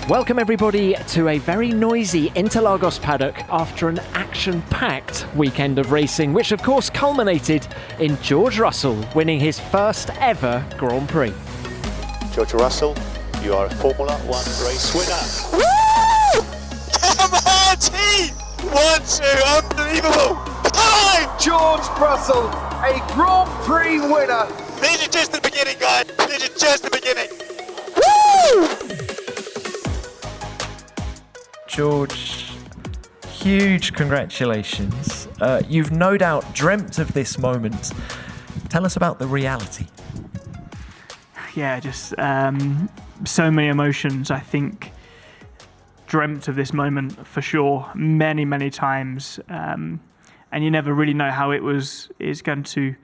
Welcome everybody to a very noisy Interlagos paddock after an action-packed weekend of racing, which of course culminated in George Russell winning his first ever Grand Prix. George Russell, you are a Formula 1 race winner. Woo! Come on, team! 1-2, unbelievable! Time! George Russell, a Grand Prix winner. This is just the beginning, guys. This is just the beginning. Woo! George, huge congratulations. You've no doubt dreamt of this moment. Tell us about the reality. Yeah, just so many emotions. I think dreamt of this moment for sure, many times, and you never really know how is going to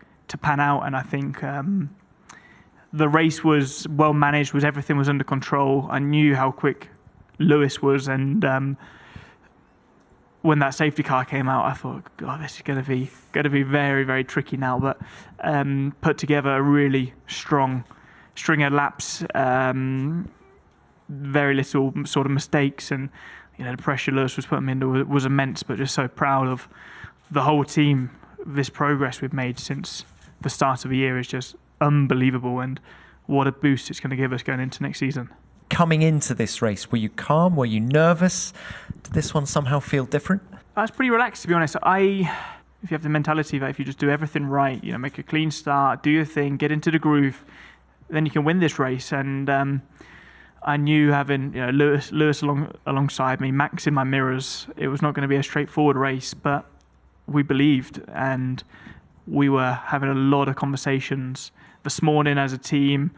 pan out. And I think the race was well managed, everything was under control. I knew how quick Lewis was, and when that safety car came out, I thought, God, this is going to be very tricky now. But put together a really strong string of laps, very little sort of mistakes, and the pressure Lewis was putting in was immense. But just so proud of the whole team. This progress we've made since the start of the year is just unbelievable, and what a boost it's going to give us going into next season. Coming into this race, were you calm? Were you nervous? Did this one somehow feel different? I was pretty relaxed, to be honest. If you have the mentality that if you just do everything right, make a clean start, do your thing, get into the groove, then you can win this race. And I knew having Lewis alongside me, Max in my mirrors, it was not going to be a straightforward race, but we believed, and we were having a lot of conversations this morning as a team,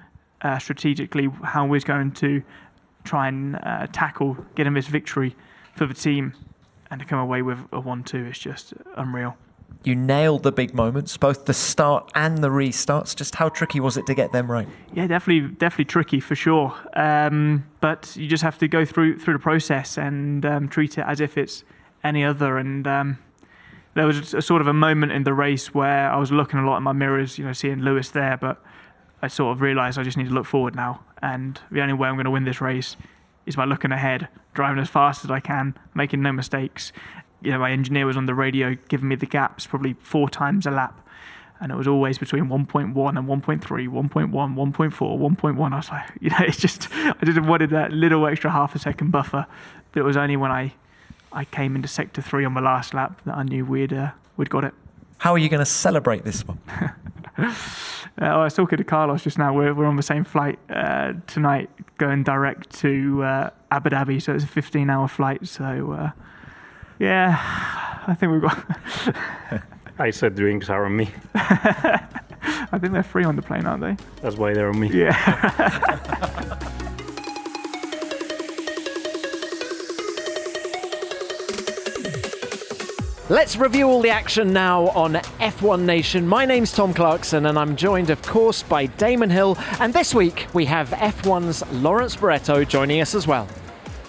strategically how we're going to try and tackle getting this victory for the team, and to come away with a 1-2 is just unreal. You nailed the big moments, both the start and the restarts. Just how tricky was it to get them right? Yeah, definitely tricky for sure. But you just have to go through the process and treat it as if it's any other. And there was a sort of a moment in the race where I was looking a lot in my mirrors, seeing Lewis there, but I sort of realised I just need to look forward now, and the only way I'm going to win this race is by looking ahead, driving as fast as I can, making no mistakes. My engineer was on the radio giving me the gaps probably 4 times a lap, and it was always between 1.1 and 1.3, 1.1, 1.4, 1.1. I was like, it's just, I just wanted that little extra half a second buffer. But it was only when I came into sector 3 on my last lap that I knew we'd got it. How are you going to celebrate this one? I was talking to Carlos just now. We're on the same flight tonight, going direct to Abu Dhabi, so it's a 15-hour flight. So, I think we've got... I said drinks are on me. I think they're free on the plane, aren't they? That's why they're on me. Yeah. Let's review all the action now on F1 Nation. My name's Tom Clarkson, and I'm joined, of course, by Damon Hill. And this week, we have F1's Lawrence Barretto joining us as well.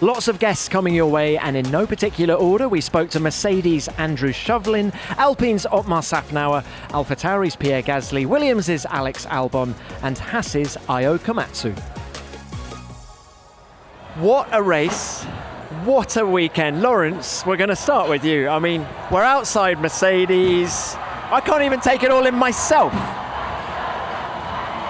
Lots of guests coming your way, and in no particular order, we spoke to Mercedes' Andrew Shovlin, Alpine's Otmar Szafnauer, AlphaTauri's Pierre Gasly, Williams' Alex Albon, and Haas's Io Komatsu. What a race. What a weekend. Lawrence, we're going to start with you. I mean, we're outside Mercedes. I can't even take it all in myself.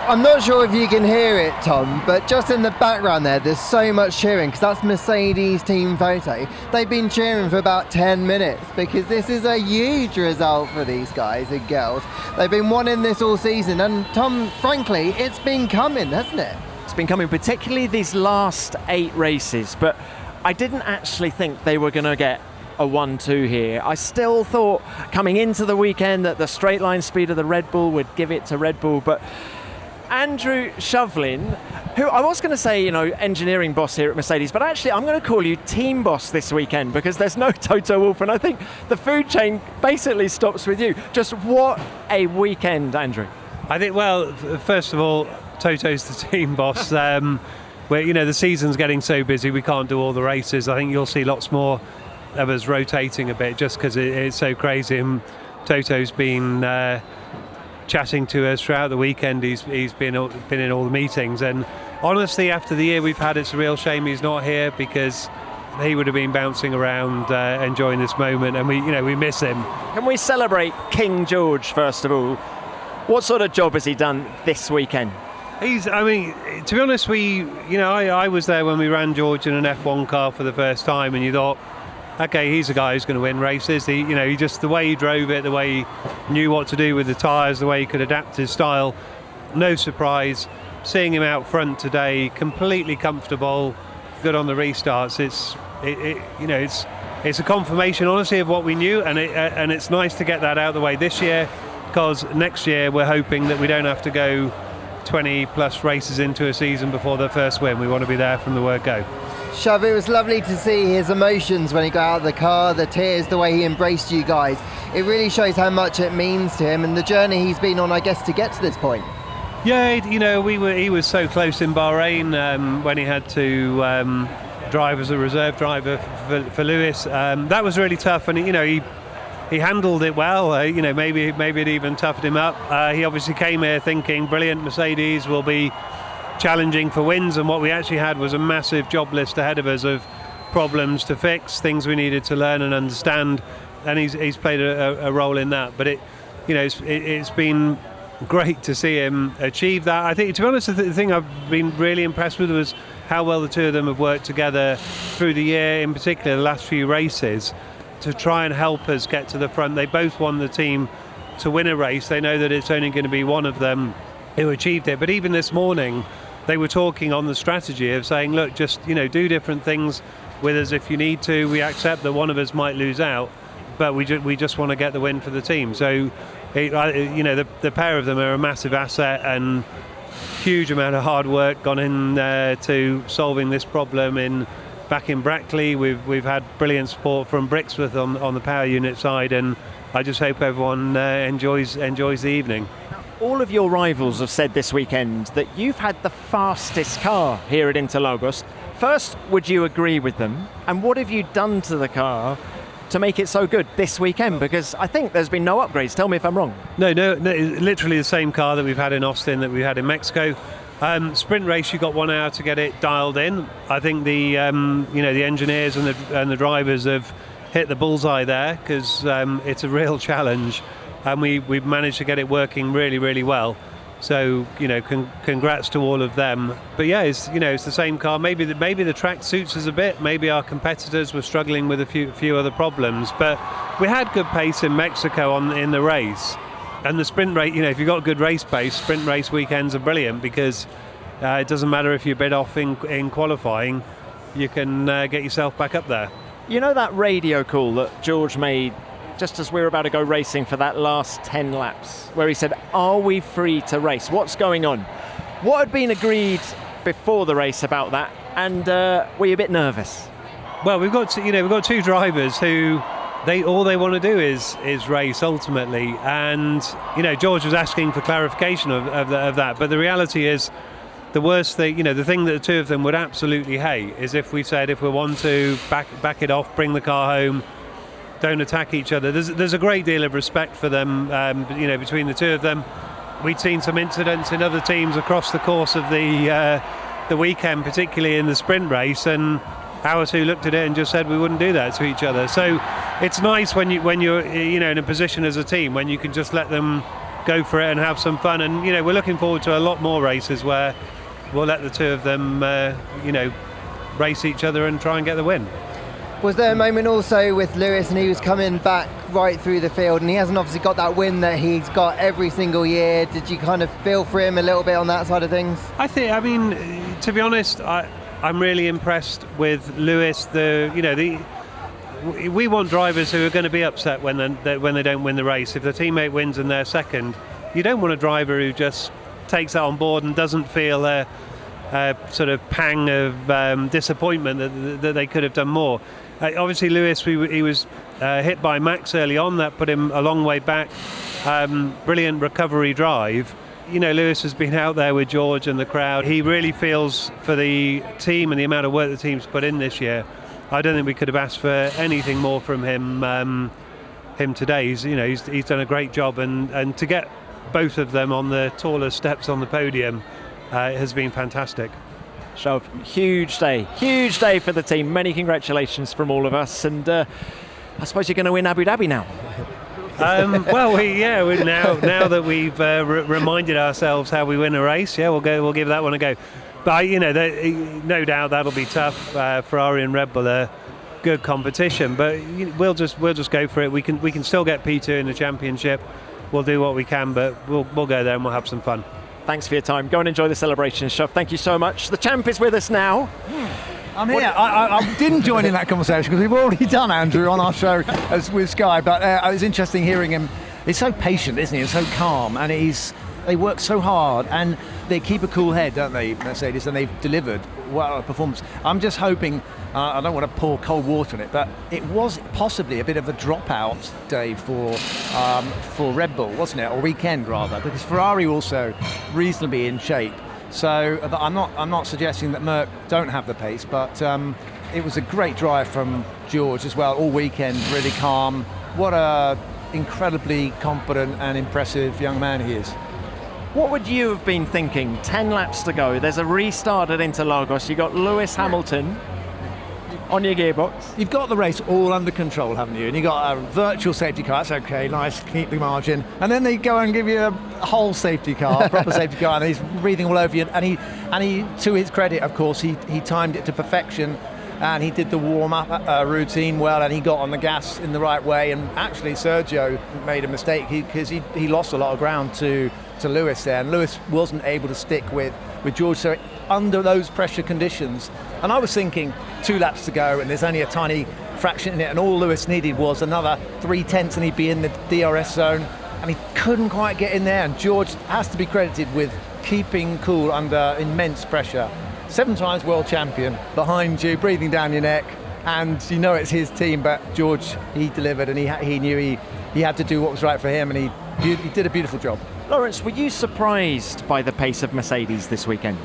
I'm not sure if you can hear it, Tom, but just in the background there's so much cheering, because that's Mercedes team photo. They've been cheering for about 10 minutes because this is a huge result for these guys and girls. They've been wanting this all season, and Tom, frankly, it's been coming, hasn't it? It's been coming, particularly these last 8 races, but I didn't actually think they were going to get a 1-2 here. I still thought coming into the weekend that the straight line speed of the Red Bull would give it to Red Bull, but Andrew Shovlin, who I was going to say, engineering boss here at Mercedes, but actually I'm going to call you team boss this weekend because there's no Toto Wolff, and I think the food chain basically stops with you. Just what a weekend, Andrew. I think, well, first of all, Toto's the team boss. Where the season's getting so busy, we can't do all the races. I think you'll see lots more of us rotating a bit just because it's so crazy. And Toto's been chatting to us throughout the weekend. He's been in all the meetings, and honestly, after the year we've had, it's a real shame he's not here, because he would have been bouncing around enjoying this moment, and we miss him. Can we celebrate King George first of all? What sort of job has he done this weekend? To be honest, I was there when we ran George in an F1 car for the first time, and you thought, okay, he's a guy who's going to win races. He just, the way he drove it, the way he knew what to do with the tyres, the way he could adapt his style, no surprise. Seeing him out front today, completely comfortable, good on the restarts. It's a confirmation, honestly, of what we knew, and it's nice to get that out of the way this year, because next year we're hoping that we don't have to go 20 plus races into a season before the first win. We want to be there from the word go. Shav, it was lovely to see his emotions when he got out of the car, the tears, the way he embraced you guys. It really shows how much it means to him and the journey he's been on, I guess, to get to this point. Yeah, he was so close in Bahrain when he had to drive as a reserve driver for Lewis. That was really tough, and he handled it well. Maybe it even toughened him up. He obviously came here thinking, brilliant, Mercedes will be challenging for wins, and what we actually had was a massive job list ahead of us of problems to fix, things we needed to learn and understand, and he's played a role in that. But it's been great to see him achieve that. I think, to be honest, the thing I've been really impressed with was how well the two of them have worked together through the year, in particular the last few races, to try and help us get to the front. They both won the team to win a race. They know that it's only going to be one of them who achieved it. But even this morning, they were talking on the strategy of saying, look, just do different things with us if you need to. We accept that one of us might lose out, but we just want to get the win for the team. So, the pair of them are a massive asset, and huge amount of hard work gone in to solving this problem back in Brackley. We've had brilliant support from Brixworth on the power unit side, and I just hope everyone enjoys the evening. All of your rivals have said this weekend that you've had the fastest car here at Interlagos. First, would you agree with them? And what have you done to the car to make it so good this weekend? Because I think there's been no upgrades. Tell me if I'm wrong. No, literally the same car that we've had in Austin, that we had in Mexico. Sprint race, you got 1 hour to get it dialed in. I think the engineers and the drivers have hit the bullseye there, because it's a real challenge, and we've managed to get it working really, really well. So congrats to all of them. But yeah, it's the same car. Maybe the track suits us a bit. Maybe our competitors were struggling with a few other problems. But we had good pace in Mexico in the race. And the sprint race, if you've got good race pace, sprint race weekends are brilliant, because it doesn't matter if you're a bit off in qualifying, you can get yourself back up there. You know that radio call that George made just as we were about to go racing for that last 10 laps, where he said, are we free to race? What's going on? What had been agreed before the race about that, and were you a bit nervous? Well, we've got two drivers who all they want to do is race ultimately, and George was asking for clarification of that. But the reality is, the worst thing, the thing that the two of them would absolutely hate is if we said, if we want to back it off, bring the car home, don't attack each other. There's a great deal of respect for them, between the two of them. We'd seen some incidents in other teams across the course of the weekend, particularly in the sprint race, and our two looked at it and just said we wouldn't do that to each other. So it's nice when you're in a position as a team when you can just let them go for it and have some fun. And we're looking forward to a lot more races where we'll let the two of them race each other and try and get the win. Was there a moment also with Lewis, and he was coming back right through the field, and he hasn't obviously got that win that he's got every single year? Did you kind of feel for him a little bit on that side of things? I mean, to be honest, I'm really impressed with Lewis. We want drivers who are going to be upset when they don't win the race. If the teammate wins and they're second, you don't want a driver who just takes that on board and doesn't feel a sort of pang of disappointment that they could have done more. Obviously, Lewis, he was hit by Max early on. That put him a long way back. Brilliant recovery drive. Lewis has been out there with George and the crowd. He really feels for the team and the amount of work the team's put in this year. I don't think we could have asked for anything more from him today. He's done a great job, and to get both of them on the tallest steps on the podium has been fantastic. Shov, huge day for the team. Many congratulations from all of us, and I suppose you're going to win Abu Dhabi now. We now that we've reminded ourselves how we win a race, we'll give that one a go. But no doubt that'll be tough. Ferrari and Red Bull are good competition, but we'll just go for it. We can still get P2 in the championship. We'll do what we can, but we'll go there and we'll have some fun. Thanks for your time. Go and enjoy the celebration, Shov. Thank you so much. The champ is with us now. I'm here. I didn't join in that conversation because we've already done Andrew on our show with Sky, but it was interesting hearing him. He's so patient, isn't he? And so calm, and they work so hard, and they keep a cool head, don't they, Mercedes? And they've delivered a performance. I'm just hoping. I don't want to pour cold water on it, but it was possibly a bit of a dropout day for Red Bull, wasn't it? Or weekend rather, because Ferrari also reasonably in shape. So I'm not suggesting that Merc don't have the pace, but it was a great drive from George as well all weekend, really calm. What a incredibly competent and impressive young man he is. What would you have been thinking? 10 laps to go. There's a restart at Interlagos. You got Lewis Hamilton on your gearbox. You've got the race all under control, haven't you? And you got a virtual safety car. That's okay, nice, keep the margin. And then they go and give you a whole safety car, proper safety car, and he's breathing all over you. And he, to his credit, of course, he timed it to perfection, and he did the warm-up routine well, and he got on the gas in the right way. And actually, Sergio made a mistake because he lost a lot of ground to Lewis there, and Lewis wasn't able to stick with George. So under those pressure conditions, and I was thinking 2 laps to go, and there's only a tiny fraction in it, and all Lewis needed was another 3/10 and he'd be in the DRS zone, and he couldn't quite get in there. And George has to be credited with keeping cool under immense pressure. 7 times world champion behind you, breathing down your neck, and you know it's his team, but George, he delivered, and he knew he had to do what was right for him, and he did a beautiful job. Lawrence, were you surprised by the pace of Mercedes this weekend?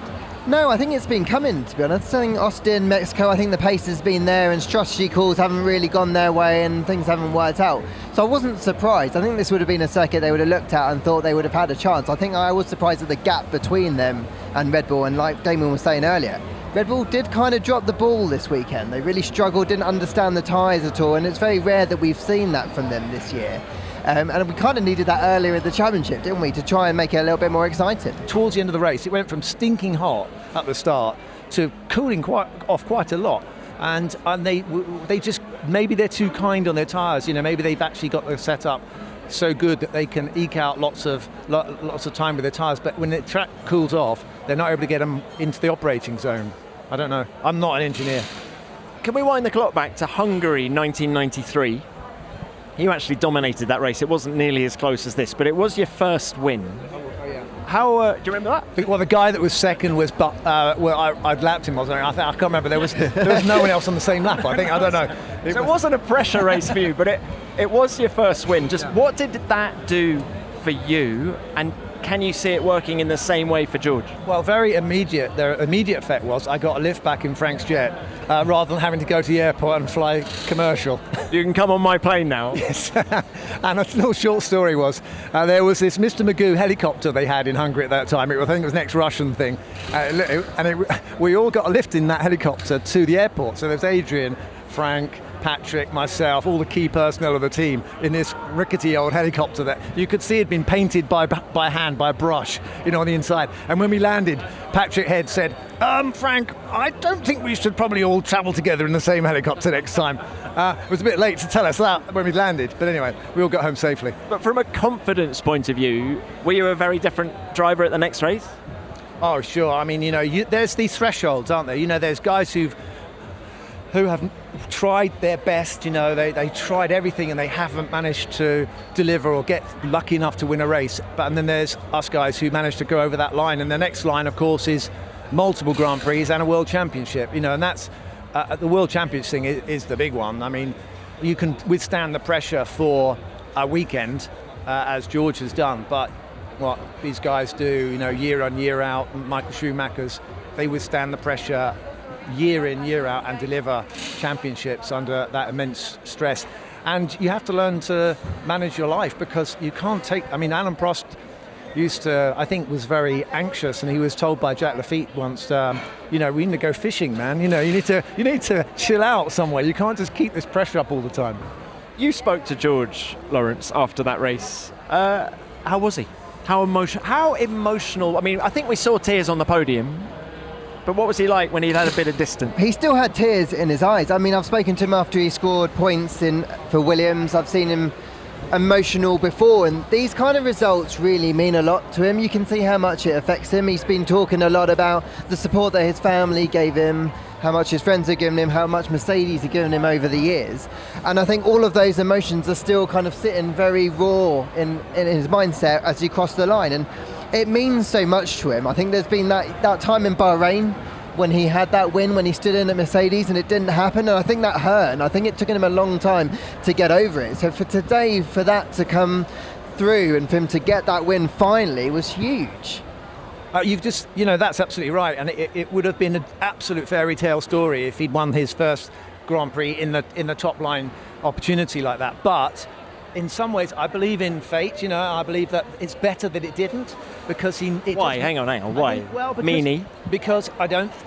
No, I think it's been coming, to be honest. I think Austin, Mexico, I think the pace has been there, and strategy calls haven't really gone their way and things haven't worked out. So I wasn't surprised. I think this would have been a circuit they would have looked at and thought they would have had a chance. I think I was surprised at the gap between them and Red Bull, and like Damon was saying earlier, Red Bull did kind of drop the ball this weekend. They really struggled, didn't understand the tyres at all, and it's very rare that we've seen that from them this year. And we kind of needed that earlier in the championship, didn't we, to try and make it a little bit more exciting. Towards the end of the race, it went from stinking hot at the start to cooling off quite a lot. And they just, maybe they're too kind on their tyres. Maybe they've actually got the setup so good that they can eke out lots of time with their tyres. But when the track cools off, they're not able to get them into the operating zone. I don't know. I'm not an engineer. Can we wind the clock back to Hungary 1993? You actually dominated that race. It wasn't nearly as close as this, but it was your first win. How do you remember that? Well, the guy that was second was, I'd lapped him. I can't remember. There was no one else on the same lap. I don't know. So it wasn't a pressure race for you, but it was your first win. Just what did that do for you, and can you see it working in the same way for George? Well, very immediate. The immediate effect was I got a lift back in Frank's jet rather than having to go to the airport and fly commercial. You can come on my plane now. Yes. And a little short story was there was this Mr. Magoo helicopter they had in Hungary at that time. I think it was an ex-Russian thing. We all got a lift in that helicopter to the airport. So there's Adrian, Frank, Patrick, myself, all the key personnel of the team in this rickety old helicopter that you could see had been painted by hand, by a brush, on the inside. And when we landed, Patrick Head said, Frank, I don't think we should probably all travel together in the same helicopter next time. It was a bit late to tell us that when we landed, but anyway, we all got home safely. But from a confidence point of view, were you a very different driver at the next race? Oh, sure. I mean, there's these thresholds, aren't there? There's guys who have tried their best, they tried everything and they haven't managed to deliver or get lucky enough to win a race. And then there's us guys who managed to go over that line. And the next line, of course, is multiple Grand Prix and a World Championship. And that's the World Champions thing is the big one. I mean, you can withstand the pressure for a weekend, as George has done. But what these guys do, year on, year out, Michael Schumacher's, they withstand the pressure year in, year out, and deliver championships under that immense stress. And you have to learn to manage your life, because you can't take, Alan Prost, I think, was very anxious, and he was told by Jack Lafitte once, we need to go fishing, man. You need to chill out somewhere. You can't just keep this pressure up all the time. You spoke to George Lawrence after that race. How was he? How emotional? I mean, I think we saw tears on the podium, but what was he like when he'd had a bit of distance? He still had tears in his eyes. I mean, I've spoken to him after he scored points for Williams. I've seen him emotional before, and these kind of results really mean a lot to him. You can see how much it affects him. He's been talking a lot about the support that his family gave him, how much his friends have given him, how much Mercedes have given him over the years. And I think all of those emotions are still kind of sitting very raw in his mindset as he crossed the line, and it means so much to him. I think there's been that time in Bahrain when he had that win, when he stood in at Mercedes and it didn't happen, and I think that hurt, and I think it took him a long time to get over it. So for today, for that to come through and for him to get that win finally was huge. That's absolutely right, and it would have been an absolute fairy tale story if he'd won his first Grand Prix in the top line opportunity like that. But in some ways, I believe in fate. I believe that it's better that it didn't, because Why? Hang on. Why? Meanie. Because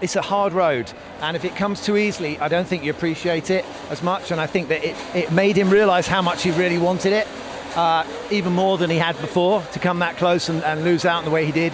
it's a hard road, and if it comes too easily, I don't think you appreciate it as much. And I think that it made him realise how much he really wanted it, even more than he had before, to come that close and lose out in the way he did.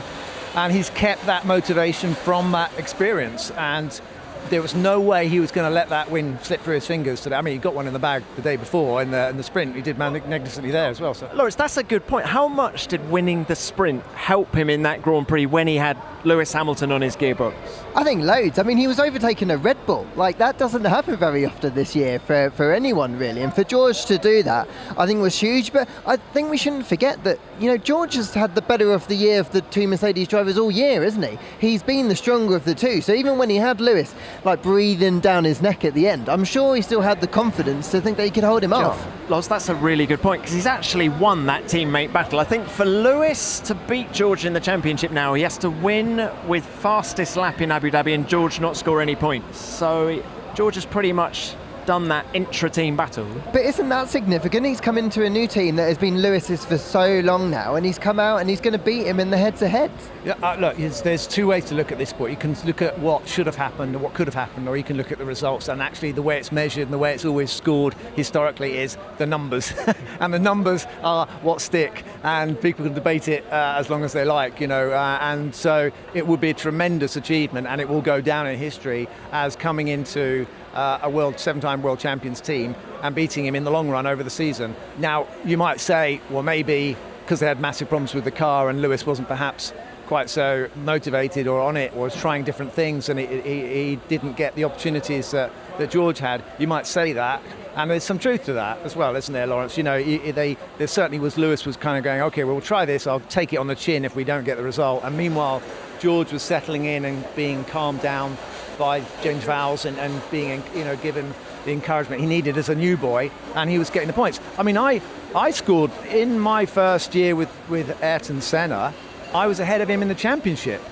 And he's kept that motivation from that experience, and there was no way he was going to let that win slip through his fingers today. I mean, he got one in the bag the day before in the sprint. He did magnificently there as well. So. Lawrence, that's a good point. How much did winning the sprint help him in that Grand Prix when he had Lewis Hamilton on his gearbox? I think loads. I mean, he was overtaking a Red Bull. Like, that doesn't happen very often this year for anyone, really. And for George to do that, I think was huge. But I think we shouldn't forget that, George has had the better of the year of the two Mercedes drivers all year, isn't he? He's been the stronger of the two. So even when he had Lewis, breathing down his neck at the end, I'm sure he still had the confidence to think that he could hold him off. Loz, that's a really good point, because he's actually won that teammate battle. I think for Lewis to beat George in the championship now, he has to win with fastest lap in Abu Dhabi and George not score any points. So George has pretty much done that intra-team battle. But isn't that significant? He's come into a new team that has been Lewis's for so long now, and he's come out and he's going to beat him in the head-to-head. Yeah, look, there's two ways to look at this sport. You can look at what should have happened and what could have happened, or you can look at the results, and actually the way it's measured and the way it's always scored historically is the numbers. And the numbers are what stick, and people can debate it as long as they like, and so it would be a tremendous achievement, and it will go down in history as coming into a seven-time world champions team and beating him in the long run over the season. Now, you might say, well, maybe because they had massive problems with the car and Lewis wasn't perhaps quite so motivated or on it, or was trying different things, and he didn't get the opportunities that George had. You might say that, and there's some truth to that as well, isn't there, Lawrence? There certainly was. Lewis was kind of going, okay, well, we'll try this, I'll take it on the chin if we don't get the result. And meanwhile, George was settling in and being calmed down by James Vowles and being, given the encouragement he needed as a new boy, and he was getting the points. I mean, I scored in my first year with Ayrton Senna. I was ahead of him in the championship.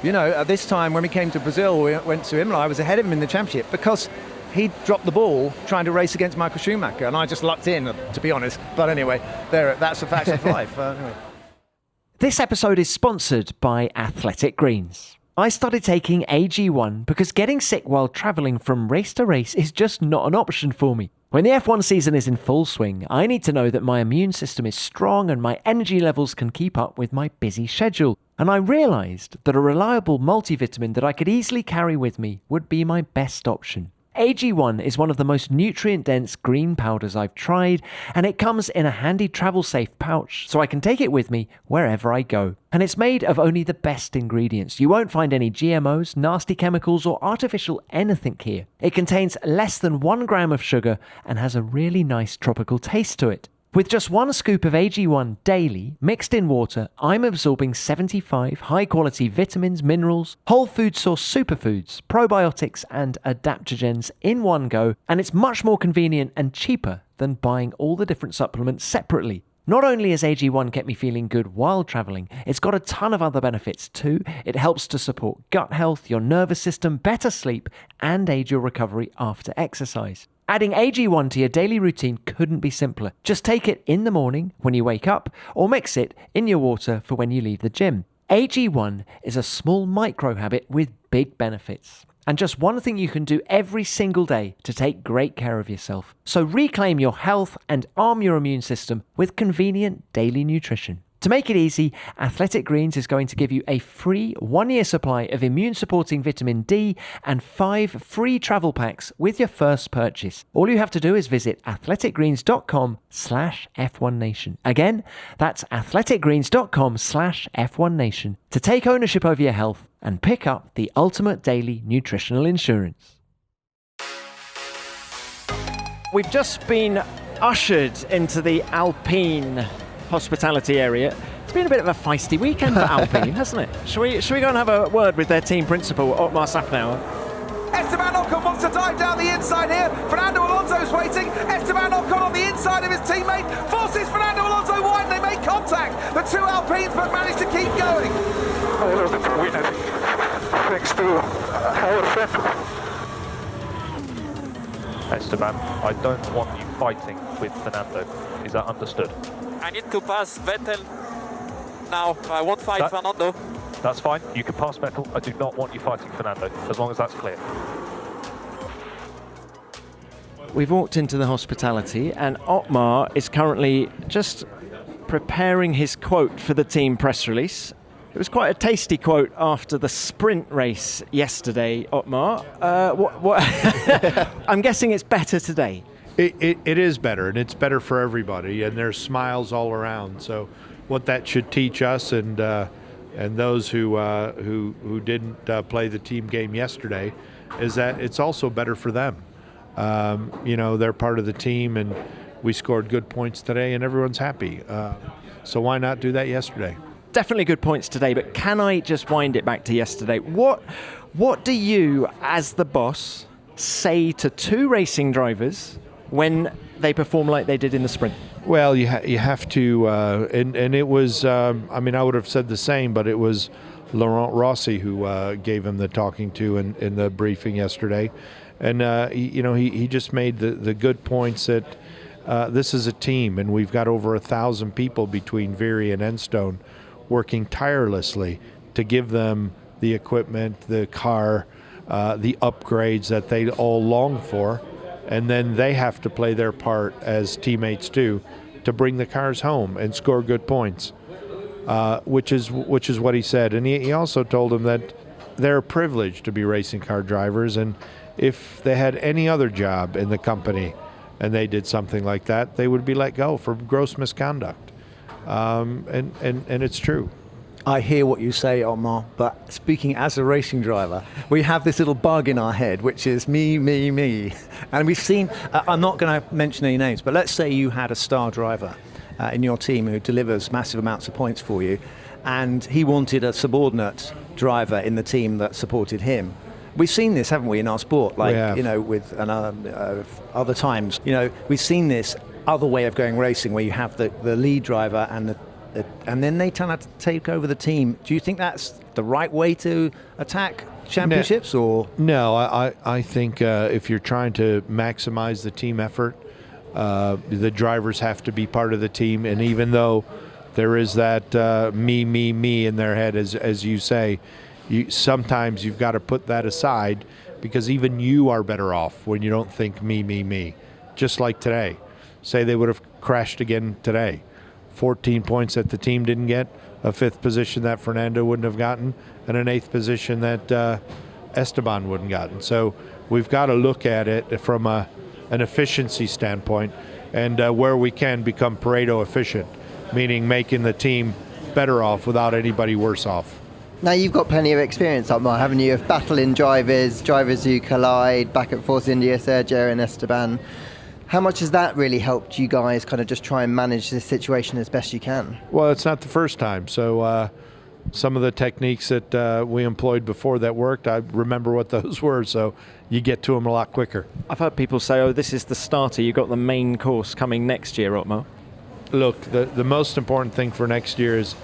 At this time when we came to Brazil, we went to Imola, I was ahead of him in the championship because he dropped the ball trying to race against Michael Schumacher, and I just lucked in, to be honest. But anyway, that's a fact of life. Anyway. This episode is sponsored by Athletic Greens. I started taking AG1 because getting sick while travelling from race to race is just not an option for me. When the F1 season is in full swing, I need to know that my immune system is strong and my energy levels can keep up with my busy schedule. And I realised that a reliable multivitamin that I could easily carry with me would be my best option. AG1 is one of the most nutrient-dense green powders I've tried, and it comes in a handy travel-safe pouch, so I can take it with me wherever I go. And it's made of only the best ingredients. You won't find any GMOs, nasty chemicals, or artificial anything here. It contains less than 1 gram of sugar and has a really nice tropical taste to it. With just 1 scoop of AG1 daily, mixed in water, I'm absorbing 75 high-quality vitamins, minerals, whole food source superfoods, probiotics and adaptogens in one go, and it's much more convenient and cheaper than buying all the different supplements separately. Not only has AG1 kept me feeling good while travelling, it's got a ton of other benefits too. It helps to support gut health, your nervous system, better sleep, and aid your recovery after exercise. Adding AG1 to your daily routine couldn't be simpler. Just take it in the morning when you wake up, or mix it in your water for when you leave the gym. AG1 is a small micro habit with big benefits. And just one thing you can do every single day to take great care of yourself. So reclaim your health and arm your immune system with convenient daily nutrition. To make it easy, Athletic Greens is going to give you a free 1-year supply of immune-supporting vitamin D and 5 free travel packs with your first purchase. All you have to do is visit athleticgreens.com/F1Nation. Again, that's athleticgreens.com/F1Nation to take ownership over your health and pick up the ultimate daily nutritional insurance. We've just been ushered into the Alpine hospitality area. It's been a bit of a feisty weekend for Alpine, hasn't it? Shall we go and have a word with their team principal, Otmar Szafnauer? Esteban Ocon wants to dive down the inside here. Fernando Alonso's waiting. Esteban Ocon on the inside of his teammate forces Fernando Alonso wide. They make contact. The two Alpines but manage to keep going. I lost the winner thanks to our friend. Esteban, I don't want you fighting with Fernando. Is that understood? I need to pass Vettel now. I won't fight Fernando. That's fine. You can pass Vettel. I do not want you fighting Fernando, as long as that's clear. We've walked into the hospitality and Otmar is currently just preparing his quote for the team press release. It was quite a tasty quote after the sprint race yesterday, Otmar. I'm guessing it's better today. It is better, and it's better for everybody, and there's smiles all around. So what that should teach us and those who didn't play the team game yesterday is that it's also better for them. They're part of the team, and we scored good points today, and everyone's happy. So why not do that yesterday? Definitely good points today, but can I just wind it back to yesterday? What do you, as the boss, say to two racing drivers when they perform like they did in the sprint? Well, you have to, and it was, I would have said the same, but it was Laurent Rossi who gave him the talking to in the briefing yesterday. And, he just made the good points that this is a team, and we've got over 1,000 people between Viry and Enstone working tirelessly to give them the equipment, the car, the upgrades that they all long for. And then they have to play their part as teammates too, to bring the cars home and score good points, which is what he said. And he also told them that they're privileged to be racing car drivers, and if they had any other job in the company and they did something like that, they would be let go for gross misconduct. And it's true. I hear what you say, Otmar, but speaking as a racing driver, we have this little bug in our head, which is me. And we've seen, I'm not going to mention any names, but let's say you had a star driver in your team who delivers massive amounts of points for you, and he wanted a subordinate driver in the team that supported him. We've seen this, haven't we, in our sport? With other times. We've seen this other way of going racing where you have the lead driver and then they turn out to take over the team. Do you think that's the right way to attack championships? No, I think if you're trying to maximize the team effort, the drivers have to be part of the team. And even though there is that me in their head, as you say, sometimes you've got to put that aside, because even you are better off when you don't think me. Just like today. Say they would have crashed again today. 14 points that the team didn't get, a 5th position that Fernando wouldn't have gotten, and an 8th position that Esteban wouldn't gotten. So we've got to look at it from an efficiency standpoint, and where we can become Pareto efficient, meaning making the team better off without anybody worse off. Now you've got plenty of experience, Otmar, haven't you, of battling drivers who collide, back at Force India, Sergio and Esteban. How much has that really helped you guys kind of just try and manage this situation as best you can? Well, it's not the first time. So some of the techniques that we employed before that worked, I remember what those were, so you get to them a lot quicker. I've heard people say, this is the starter. You've got the main course coming next year, Otmar. look, the most important thing for next year is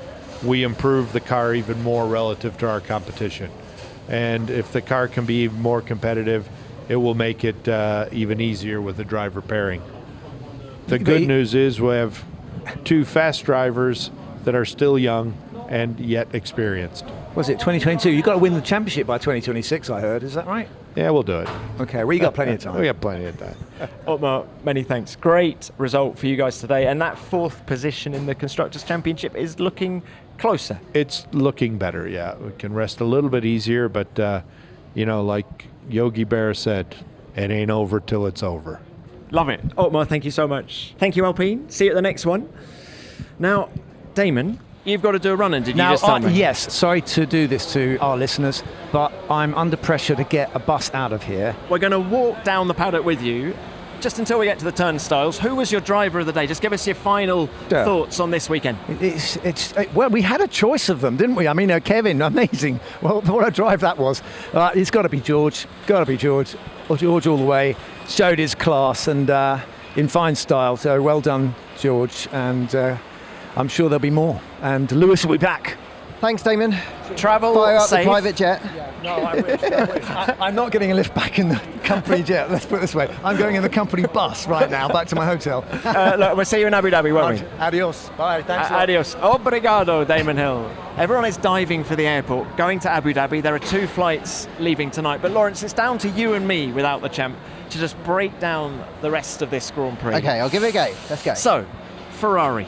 we improve the car even more relative to our competition. And if the car can be even more competitive, it will make it even easier with the driver pairing. The good news is we have 2 fast drivers that are still young and yet experienced. Was it 2022? You've got to win the championship by 2026, I heard. Is that right? Yeah, we'll do it. Okay, well, you got plenty of time. We got plenty of time. Otmar, many thanks. Great result for you guys today. And that 4th position in the Constructors' Championship is looking closer. It's looking better, yeah. We can rest a little bit easier, but, like Yogi Berra said, it ain't over till it's over. Love it. Otmar, thank you so much. Thank you, Alpine. See you at the next one. Now, Damon, you've got to do a run-in, did you just tell me? Yes, sorry to do this to our listeners, but I'm under pressure to get a bus out of here. We're going to walk down the paddock with you just until we get to the turnstiles. Who was your driver of the day? Just give us your final thoughts on this weekend. Well, we had a choice of them, didn't we? I mean, Kevin, amazing. Well, what a drive that was. It's got to be George. Got to be George. George all the way. Showed his class and in fine style. So well done, George. And I'm sure there'll be more. And Lewis will be back. Thanks, Damon. Travel Fire up safe. the private jet. No, I wish. I'm not getting a lift back in the company jet, let's put it this way. I'm going in the company bus right now, back to my hotel. Look, we'll see you in Abu Dhabi, won't we? Adios. Bye. Thanks a lot. Adios. Obrigado, Damon Hill. Everyone is diving for the airport, going to Abu Dhabi. There are 2 flights leaving tonight. But Lawrence, it's down to you and me, without the champ, to just break down the rest of this Grand Prix. Okay, I'll give it a go. Let's go. So, Ferrari,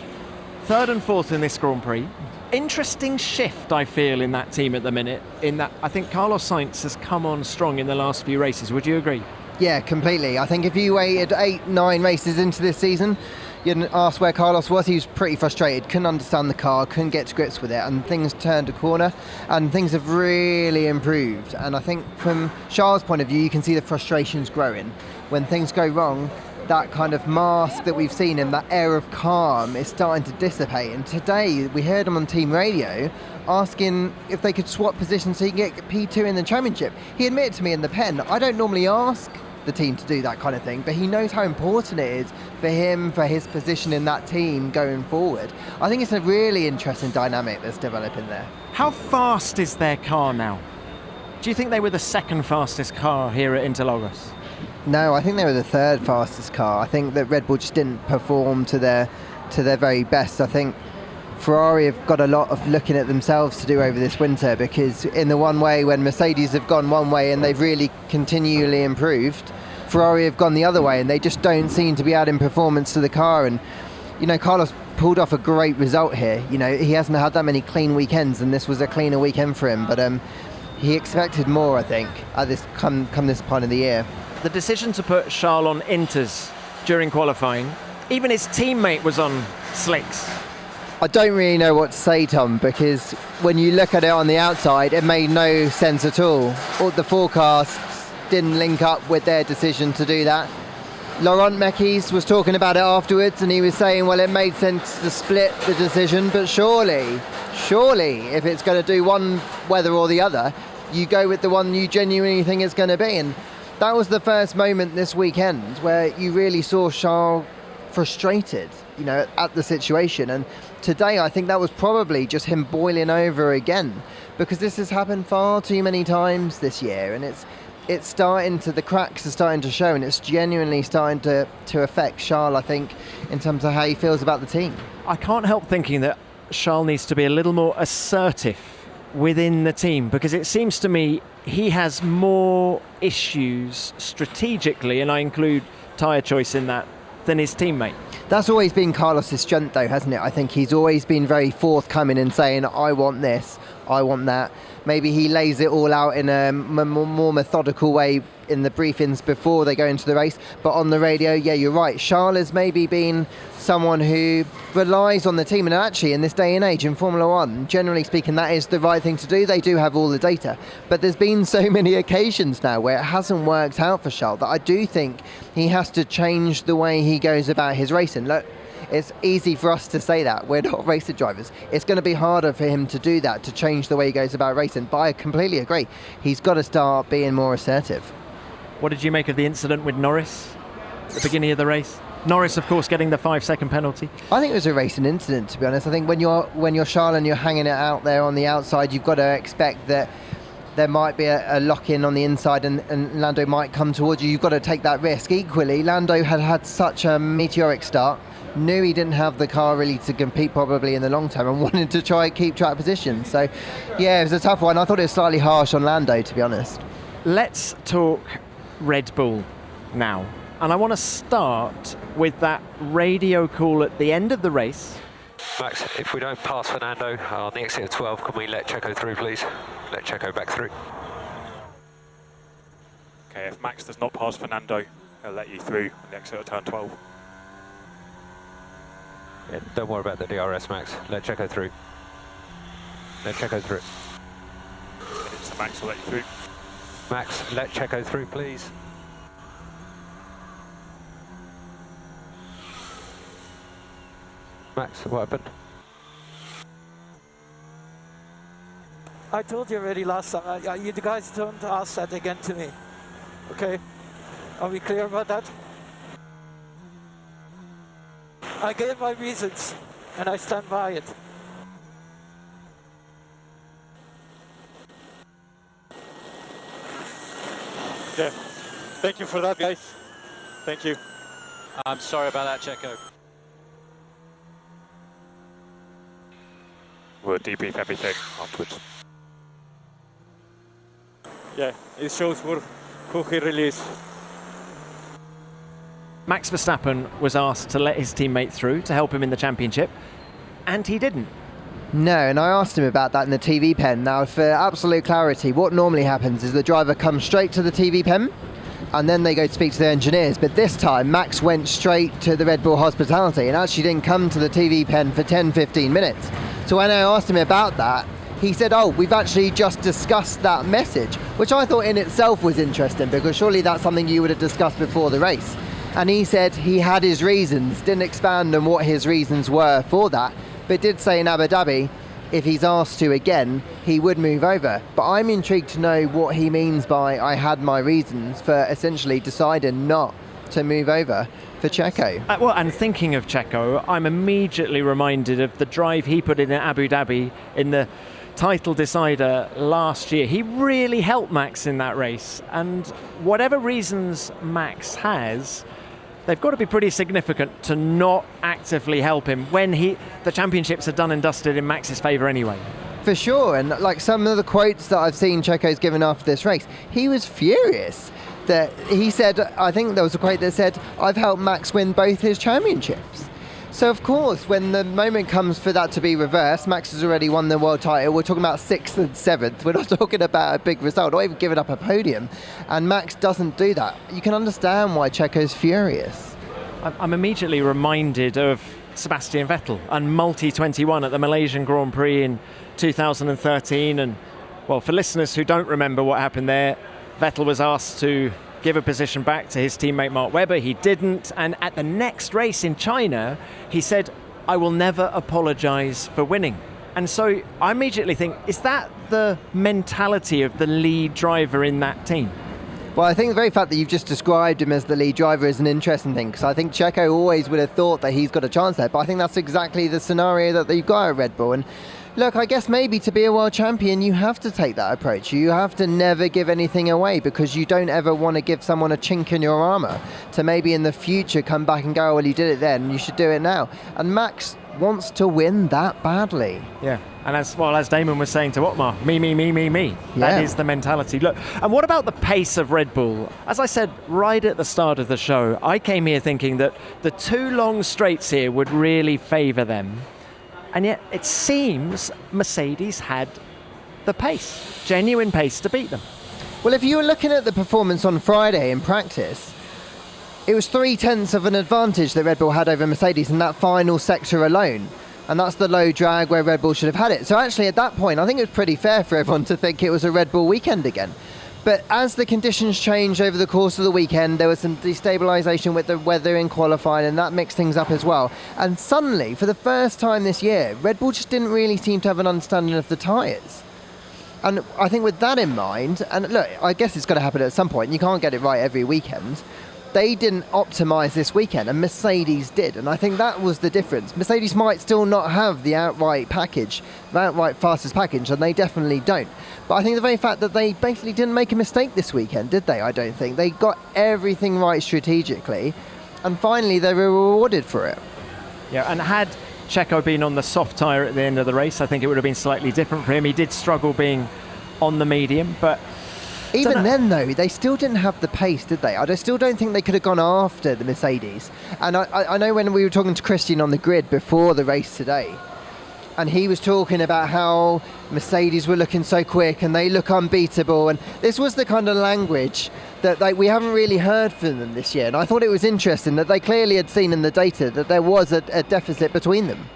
3rd and 4th in this Grand Prix. Interesting shift, I feel, in that team at the minute, in that I think Carlos Sainz has come on strong in the last few races. Would you agree? Yeah, completely. I think if you waited 8-9 races into this season, you'd ask where Carlos was. He was pretty frustrated, couldn't understand the car, couldn't get to grips with it, and things turned a corner and things have really improved. And I think from Charles' point of view, you can see the frustrations growing. When things go wrong, that kind of mask that we've seen him, that air of calm, is starting to dissipate. And today we heard him on team radio asking if they could swap positions so he can get P2 in the championship. He admitted to me in the pen, I don't normally ask the team to do that kind of thing, but he knows how important it is for him, for his position in that team going forward. I think it's a really interesting dynamic that's developing there. How fast is their car now? Do you think they were the 2nd fastest car here at Interlagos? No, I think they were the 3rd fastest car. I think that Red Bull just didn't perform to their very best. I think Ferrari have got a lot of looking at themselves to do over this winter, because in the one way, when Mercedes have gone one way and they've really continually improved, Ferrari have gone the other way and they just don't seem to be adding performance to the car. And Carlos pulled off a great result here. He hasn't had that many clean weekends, and this was a cleaner weekend for him, but he expected more, I think, at this come this point of the year. The decision to put Charles on Inters during qualifying, even his teammate was on slicks. I don't really know what to say, Tom, because when you look at it on the outside, it made no sense at all. All the forecasts didn't link up with their decision to do that. Laurent Mekies was talking about it afterwards, and he was saying, well, it made sense to split the decision, but surely, if it's going to do one whether or the other, you go with the one you genuinely think it's going to be. And that was the first moment this weekend where you really saw Charles frustrated, at the situation. And today, I think that was probably just him boiling over again, because this has happened far too many times this year, and it's starting to, the cracks are starting to show, and it's genuinely starting to affect Charles, I think, in terms of how he feels about the team. I can't help thinking that Charles needs to be a little more assertive within the team, because it seems to me he has more issues strategically, and I include tyre choice in that, than his teammate. That's always been Carlos's strength, though, hasn't it? I think he's always been very forthcoming in saying, I want this, I want that. Maybe he lays it all out in a more methodical way in the briefings before they go into the race. But on the radio, yeah, you're right. Charles has maybe been someone who relies on the team. And actually, in this day and age, in Formula One, generally speaking, that is the right thing to do. They do have all the data. But there's been so many occasions now where it hasn't worked out for Charles that I do think he has to change the way he goes about his racing. Look, it's easy for us to say that. We're not racer drivers. It's going to be harder for him to do that, to change the way he goes about racing. But I completely agree. He's got to start being more assertive. What did you make of the incident with Norris at the beginning of the race? Norris, of course, getting the 5-second penalty. I think it was a racing incident, to be honest. I think when you're Charles and you're hanging it out there on the outside, you've got to expect that there might be a lock-in on the inside and Lando might come towards you. You've got to take that risk. Equally, Lando had such a meteoric start, knew he didn't have the car really to compete probably in the long term and wanted to try and keep track position. So, yeah, it was a tough one. I thought it was slightly harsh on Lando, to be honest. Let's talk Red Bull now. And I want to start with that radio call at the end of the race. Max, if we don't pass Fernando on the exit of 12, can we let Checo through, please? Let Checo back through. Okay, if Max does not pass Fernando, he'll let you through on the exit of turn 12. Yeah, don't worry about the DRS, Max. Let Checo through. Let Checo through. So Max will let you through. Max, let Checo through, please. Max, what happened? I told you already last time. You guys don't ask that again to me. Okay? Are we clear about that? I gave my reasons, and I stand by it. Yeah. Thank you for that, guys. Thank you. I'm sorry about that, Checo. We'll debrief everything afterwards. Yeah, it shows who he really is. Max Verstappen was asked to let his teammate through to help him in the championship, and he didn't. No, and I asked him about that in the TV pen. Now, for absolute clarity, what normally happens is the driver comes straight to the TV pen, and then they go to speak to the engineers. But this time, Max went straight to the Red Bull hospitality and actually didn't come to the TV pen for 10-15 minutes. So when I asked him about that, he said, oh, we've actually just discussed that message, which I thought in itself was interesting, because surely that's something you would have discussed before the race. And he said he had his reasons, didn't expand on what his reasons were for that, but did say in Abu Dhabi, if he's asked to again, he would move over. But I'm intrigued to know what he means by I had my reasons for essentially deciding not to move over for Checo. Well, and thinking of Checo, I'm immediately reminded of the drive he put in at Abu Dhabi in the title decider last year. He really helped Max in that race, and whatever reasons Max has, they've got to be pretty significant to not actively help him when the championships are done and dusted in Max's favour anyway. For sure, and like some of the quotes that I've seen Checo's given after this race, he was furious. That he said, I think there was a quote that said, I've helped Max win both his championships. So of course, when the moment comes for that to be reversed, Max has already won the world title. We're talking about 6th and 7th. We're not talking about a big result, or even giving up a podium. And Max doesn't do that. You can understand why Checo's furious. I'm immediately reminded of Sebastian Vettel and multi-21 at the Malaysian Grand Prix in 2013. And well, for listeners who don't remember what happened there, Vettel was asked to give a position back to his teammate Mark Webber. He didn't, and at the next race in China, he said, I will never apologise for winning. And so I immediately think, is that the mentality of the lead driver in that team? Well, I think the very fact that you've just described him as the lead driver is an interesting thing, because I think Checo always would have thought that he's got a chance there, but I think that's exactly the scenario that they've got at Red Bull. And look, I guess maybe to be a world champion, you have to take that approach. You have to never give anything away, because you don't ever want to give someone a chink in your armour to maybe in the future come back and go, well, you did it then, you should do it now. And Max wants to win that badly. Yeah, and as Damon was saying to Otmar, me. Yeah. That is the mentality. Look, and what about the pace of Red Bull? As I said right at the start of the show, I came here thinking that the 2 long straights here would really favour them. And yet it seems Mercedes had the pace, genuine pace to beat them. Well, if you were looking at the performance on Friday in practice, it was 0.3 of an advantage that Red Bull had over Mercedes in that final sector alone. And that's the low drag where Red Bull should have had it. So actually at that point, I think it was pretty fair for everyone to think it was a Red Bull weekend again. But as the conditions changed over the course of the weekend, there was some destabilisation with the weather in qualifying, and that mixed things up as well. And suddenly, for the first time this year, Red Bull just didn't really seem to have an understanding of the tyres. And I think with that in mind, and look, I guess it's got to happen at some point, you can't get it right every weekend, they didn't optimise this weekend, and Mercedes did, and I think that was the difference. Mercedes might still not have the outright fastest package, and they definitely don't. But I think the very fact that they basically didn't make a mistake this weekend, did they? I don't think. They got everything right strategically, and finally they were rewarded for it. Yeah, and had Checo been on the soft tyre at the end of the race, I think it would have been slightly different for him. He did struggle being on the medium, but even then, though, they still didn't have the pace, did they? I still don't think they could have gone after the Mercedes. And I know when we were talking to Christian on the grid before the race today, and he was talking about how Mercedes were looking so quick and they look unbeatable, and this was the kind of language that we haven't really heard from them this year. And I thought it was interesting that they clearly had seen in the data that there was a deficit between them.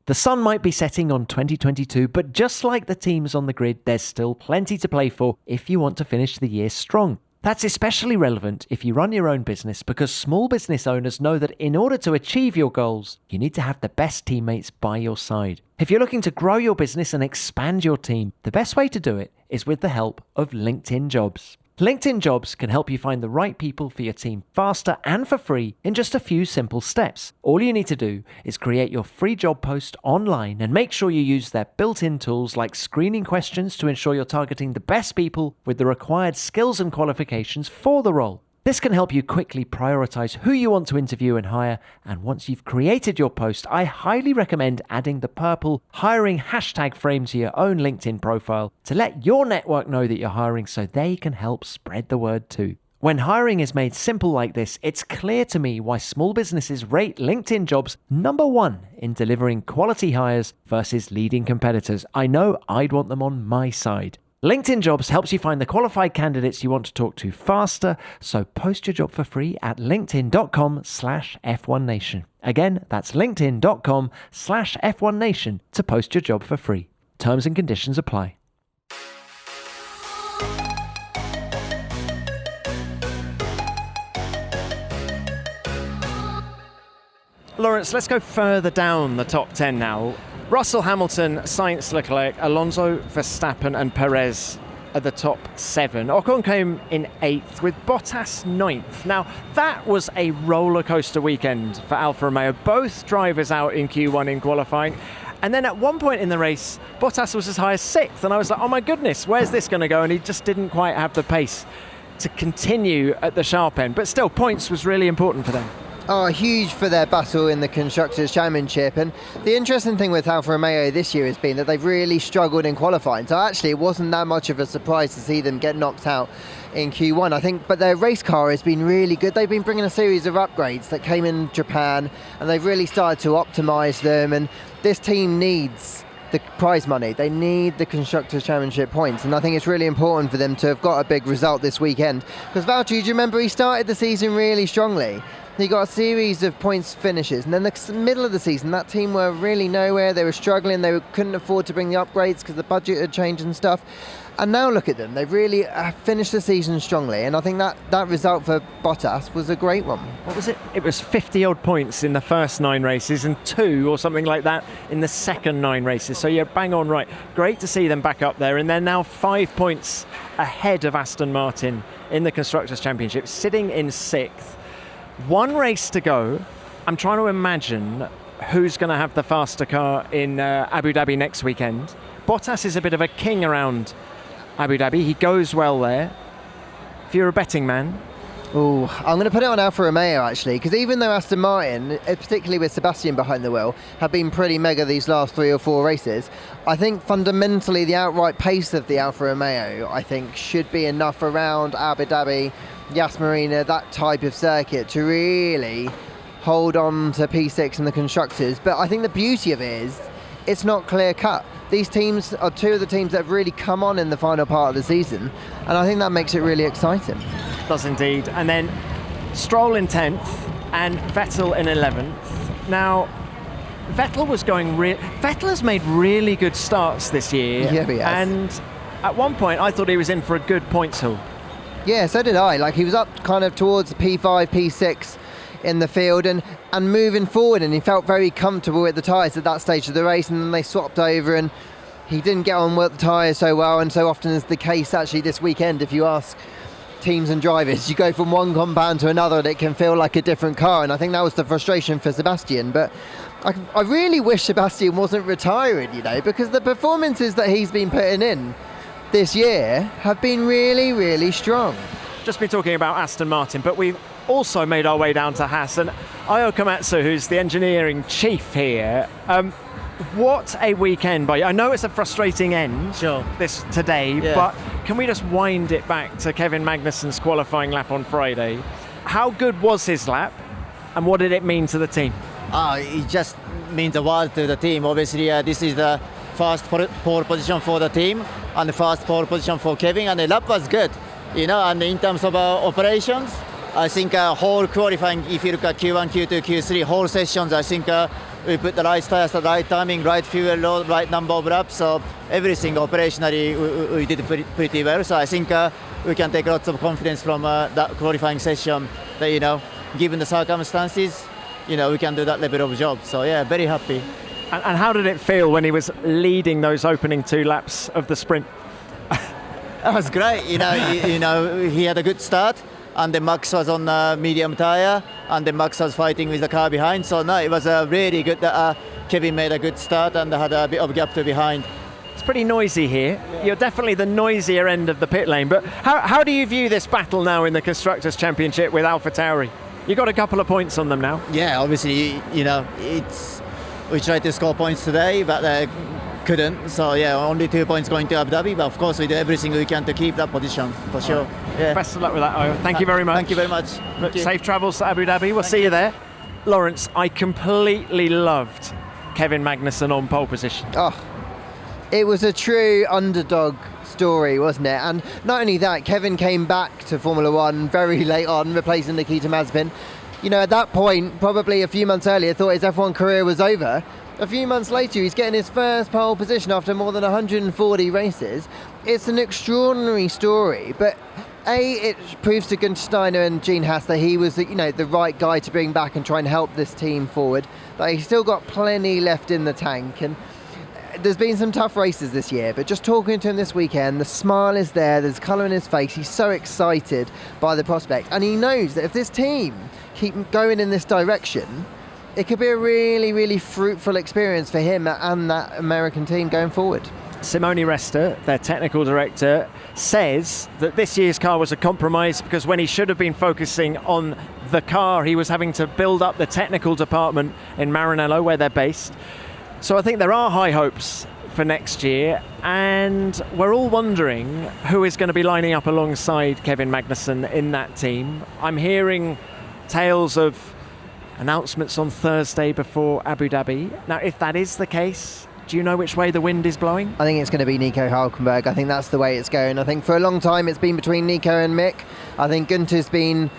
The sun might be setting on 2022, but just like the teams on the grid, there's still plenty to play for if you want to finish the year strong. That's especially relevant if you run your own business, because small business owners know that in order to achieve your goals, you need to have the best teammates by your side. If you're looking to grow your business and expand your team, the best way to do it is with the help of LinkedIn Jobs. LinkedIn Jobs can help you find the right people for your team faster and for free in just a few simple steps. All you need to do is create your free job post online and make sure you use their built-in tools like screening questions to ensure you're targeting the best people with the required skills and qualifications for the role. This can help you quickly prioritize who you want to interview and hire, and once you've created your post, I highly recommend adding the purple hiring hashtag frame to your own LinkedIn profile to let your network know that you're hiring so they can help spread the word too. When hiring is made simple like this, it's clear to me why small businesses rate LinkedIn Jobs #1 in delivering quality hires versus leading competitors. I know I'd want them on my side. LinkedIn Jobs helps you find the qualified candidates you want to talk to faster, so post your job for free at linkedin.com/F1Nation. Again, that's linkedin.com/F1Nation to post your job for free. Terms and conditions apply. Lawrence, let's go further down the top 10 now. Russell, Hamilton, Sainz, Leclerc, Alonso, Verstappen and Perez are the top 7. Ocon came in 8th with Bottas 9th. Now, that was a roller coaster weekend for Alfa Romeo. Both drivers out in Q1 in qualifying. And then at one point in the race, Bottas was as high as 6th. And I was like, oh my goodness, where's this going to go? And he just didn't quite have the pace to continue at the sharp end. But still, points was really important for them. Oh, huge for their battle in the Constructors' Championship. And the interesting thing with Alfa Romeo this year has been that they've really struggled in qualifying. So actually it wasn't that much of a surprise to see them get knocked out in Q1, I think. But their race car has been really good. They've been bringing a series of upgrades that came in Japan, and they've really started to optimise them. And this team needs the prize money. They need the Constructors' Championship points, and I think it's really important for them to have got a big result this weekend. Because Valtteri, do you remember, he started the season really strongly. He got a series of points finishes, and then the middle of the season, that team were really nowhere. They were struggling. They couldn't afford to bring the upgrades because the budget had changed and stuff. And now look at them. They've really finished the season strongly, and I think that result for Bottas was a great one. What was it? It was 50-odd points in the first 9 races and 2 or something like that in the second 9 races. So you're bang on right. Great to see them back up there, and they're now 5 points ahead of Aston Martin in the Constructors' Championship, sitting in 6th. 1 race to go. I'm trying to imagine who's going to have the faster car in Abu Dhabi next weekend. Bottas is a bit of a king around Abu Dhabi. He goes well there. If you're a betting man. Oh, I'm going to put it on Alfa Romeo actually, because even though Aston Martin, particularly with Sebastian behind the wheel, have been pretty mega these last 3 or 4 races, I think fundamentally the outright pace of the Alfa Romeo, I think, should be enough around Abu Dhabi, Yas Marina, that type of circuit to really hold on to P6 and the Constructors. But I think the beauty of it is it's not clear cut. These teams are 2 of the teams that have really come on in the final part of the season, and I think that makes it really exciting. Does indeed. And then Stroll in 10th and Vettel in 11th. Now, Vettel was going Vettel has made really good starts this year. Yeah, he has. And at one point I thought he was in for a good points haul. Yeah, so did I. Like, he was up kind of towards P5, P6 in the field and moving forward, and he felt very comfortable with the tyres at that stage of the race, and then they swapped over and he didn't get on with the tyres so well, and so often is the case actually this weekend if you ask teams and drivers. You go from one compound to another and it can feel like a different car, and I think that was the frustration for Sebastian. But I really wish Sebastian wasn't retiring, because the performances that he's been putting in this year have been really, really strong. Just been talking about Aston Martin, but we've also made our way down to Haas, and Ayo Komatsu, who's the engineering chief here. What a weekend! I know it's a frustrating end today, but can we just wind it back to Kevin Magnussen's qualifying lap on Friday? How good was his lap, and what did it mean to the team? It just means the world to the team. Obviously, this is the first pole position for the team and the first pole position for Kevin, and the lap was good. And in terms of operations, I think whole qualifying, if you look at Q1, Q2, Q3, whole sessions, I think we put the right tires, the right timing, right fuel load, right number of laps. So everything operationally we did pretty well. So I think we can take lots of confidence from that qualifying session that, given the circumstances, we can do that level of job. So yeah, very happy. And how did it feel when he was leading those opening 2 laps of the sprint? That was great. He had a good start, and then Max was on medium tire, and then Max was fighting with the car behind. So no, it was really good that Kevin made a good start and had a bit of gap to behind. It's pretty noisy here. You're definitely the noisier end of the pit lane. But how do you view this battle now in the Constructors' Championship with AlphaTauri? You got a couple of points on them now. Yeah, obviously, we tried to score points today, but couldn't. So yeah, only 2 points going to Abu Dhabi. But of course, we do everything we can to keep that position for sure. Yeah. Best of luck with that, Ayo. Thank you very much. Thank you very much. Safe travels to Abu Dhabi. We'll see you there. Lawrence, I completely loved Kevin Magnussen on pole position. It was a true underdog story, wasn't it? And not only that, Kevin came back to Formula One very late on, replacing Nikita Mazepin. At that point, probably a few months earlier, thought his F1 career was over. A few months later, he's getting his first pole position after more than 140 races. It's an extraordinary story, but it proves to Günther Steiner and Gene Haas that he was the right guy to bring back and try and help this team forward. But he's still got plenty left in the tank, and there's been some tough races this year, but just talking to him this weekend, the smile is there's colour in his face. He's so excited by the prospect, and he knows that if this team keep going in this direction, it could be a really, really fruitful experience for him and that American team going forward. Simone Resta, their technical director, says that this year's car was a compromise because when he should have been focusing on the car, he was having to build up the technical department in Maranello, where they're based. So I think there are high hopes for next year, and we're all wondering who is going to be lining up alongside Kevin Magnussen in that team. I'm hearing tales of announcements on Thursday before Abu Dhabi. Now, if that is the case, do you know which way the wind is blowing? I think it's going to be Nico Hülkenberg. I think that's the way it's going. I think for a long time it's been between Nico and Mick. I think Günther's been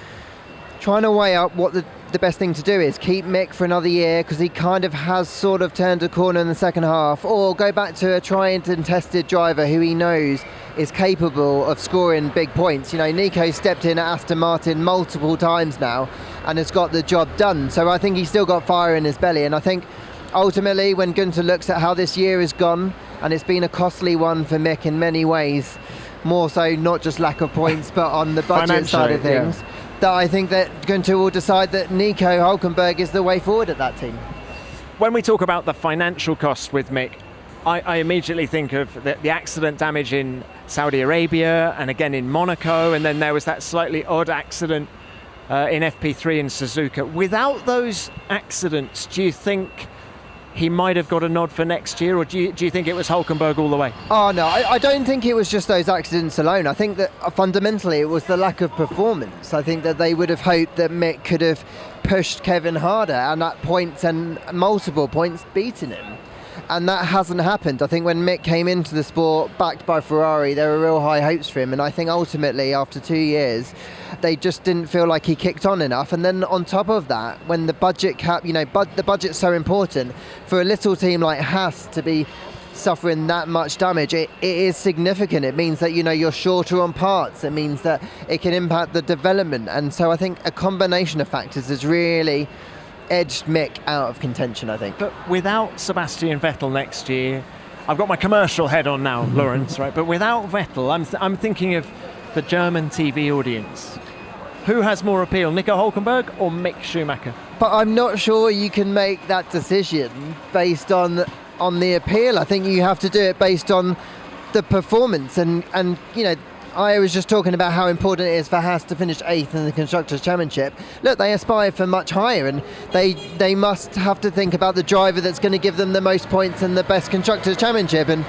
trying to weigh up what the best thing to do is. Keep Mick for another year because he kind of has sort of turned a corner in the second half, or go back to a tried and tested driver who he knows is capable of scoring big points. Nico stepped in at Aston Martin multiple times now and has got the job done. So I think he's still got fire in his belly, and I think ultimately when Günther looks at how this year has gone, and it's been a costly one for Mick in many ways, more so not just lack of points but on the budget side of things, that I think that Günther will decide that Nico Hülkenberg is the way forward at that team. When we talk about the financial cost with Mick, I immediately think of the accident damage in Saudi Arabia and again in Monaco, and then there was that slightly odd accident in FP3 in Suzuka. Without those accidents, do you think he might have got a nod for next year, or do you think it was Hülkenberg all the way? Oh no, I don't think it was just those accidents alone. I think that fundamentally it was the lack of performance. I think that they would have hoped that Mick could have pushed Kevin harder and at points and multiple points beaten him. And that hasn't happened. I think when Mick came into the sport backed by Ferrari, there were real high hopes for him, and I think ultimately after 2 years they just didn't feel like he kicked on enough. And then on top of that, when the budget cap, the budget's so important for a little team like Haas to be suffering that much damage, it is significant. It means that you're shorter on parts. It means that it can impact the development, and so I think a combination of factors has really edged Mick out of contention, I think. But without Sebastian Vettel next year, I've got my commercial head on now, Lawrence, right? But without Vettel, I'm thinking of the German TV audience. Who has more appeal, Nico Hülkenberg or Mick Schumacher? But I'm not sure you can make that decision based on the appeal. I think you have to do it based on the performance. And you know, I was just talking about how important it is for Haas to finish 8th in the Constructors' Championship. Look, they aspire for much higher, and they must have to think about the driver that's going to give them the most points and the best Constructors' Championship. And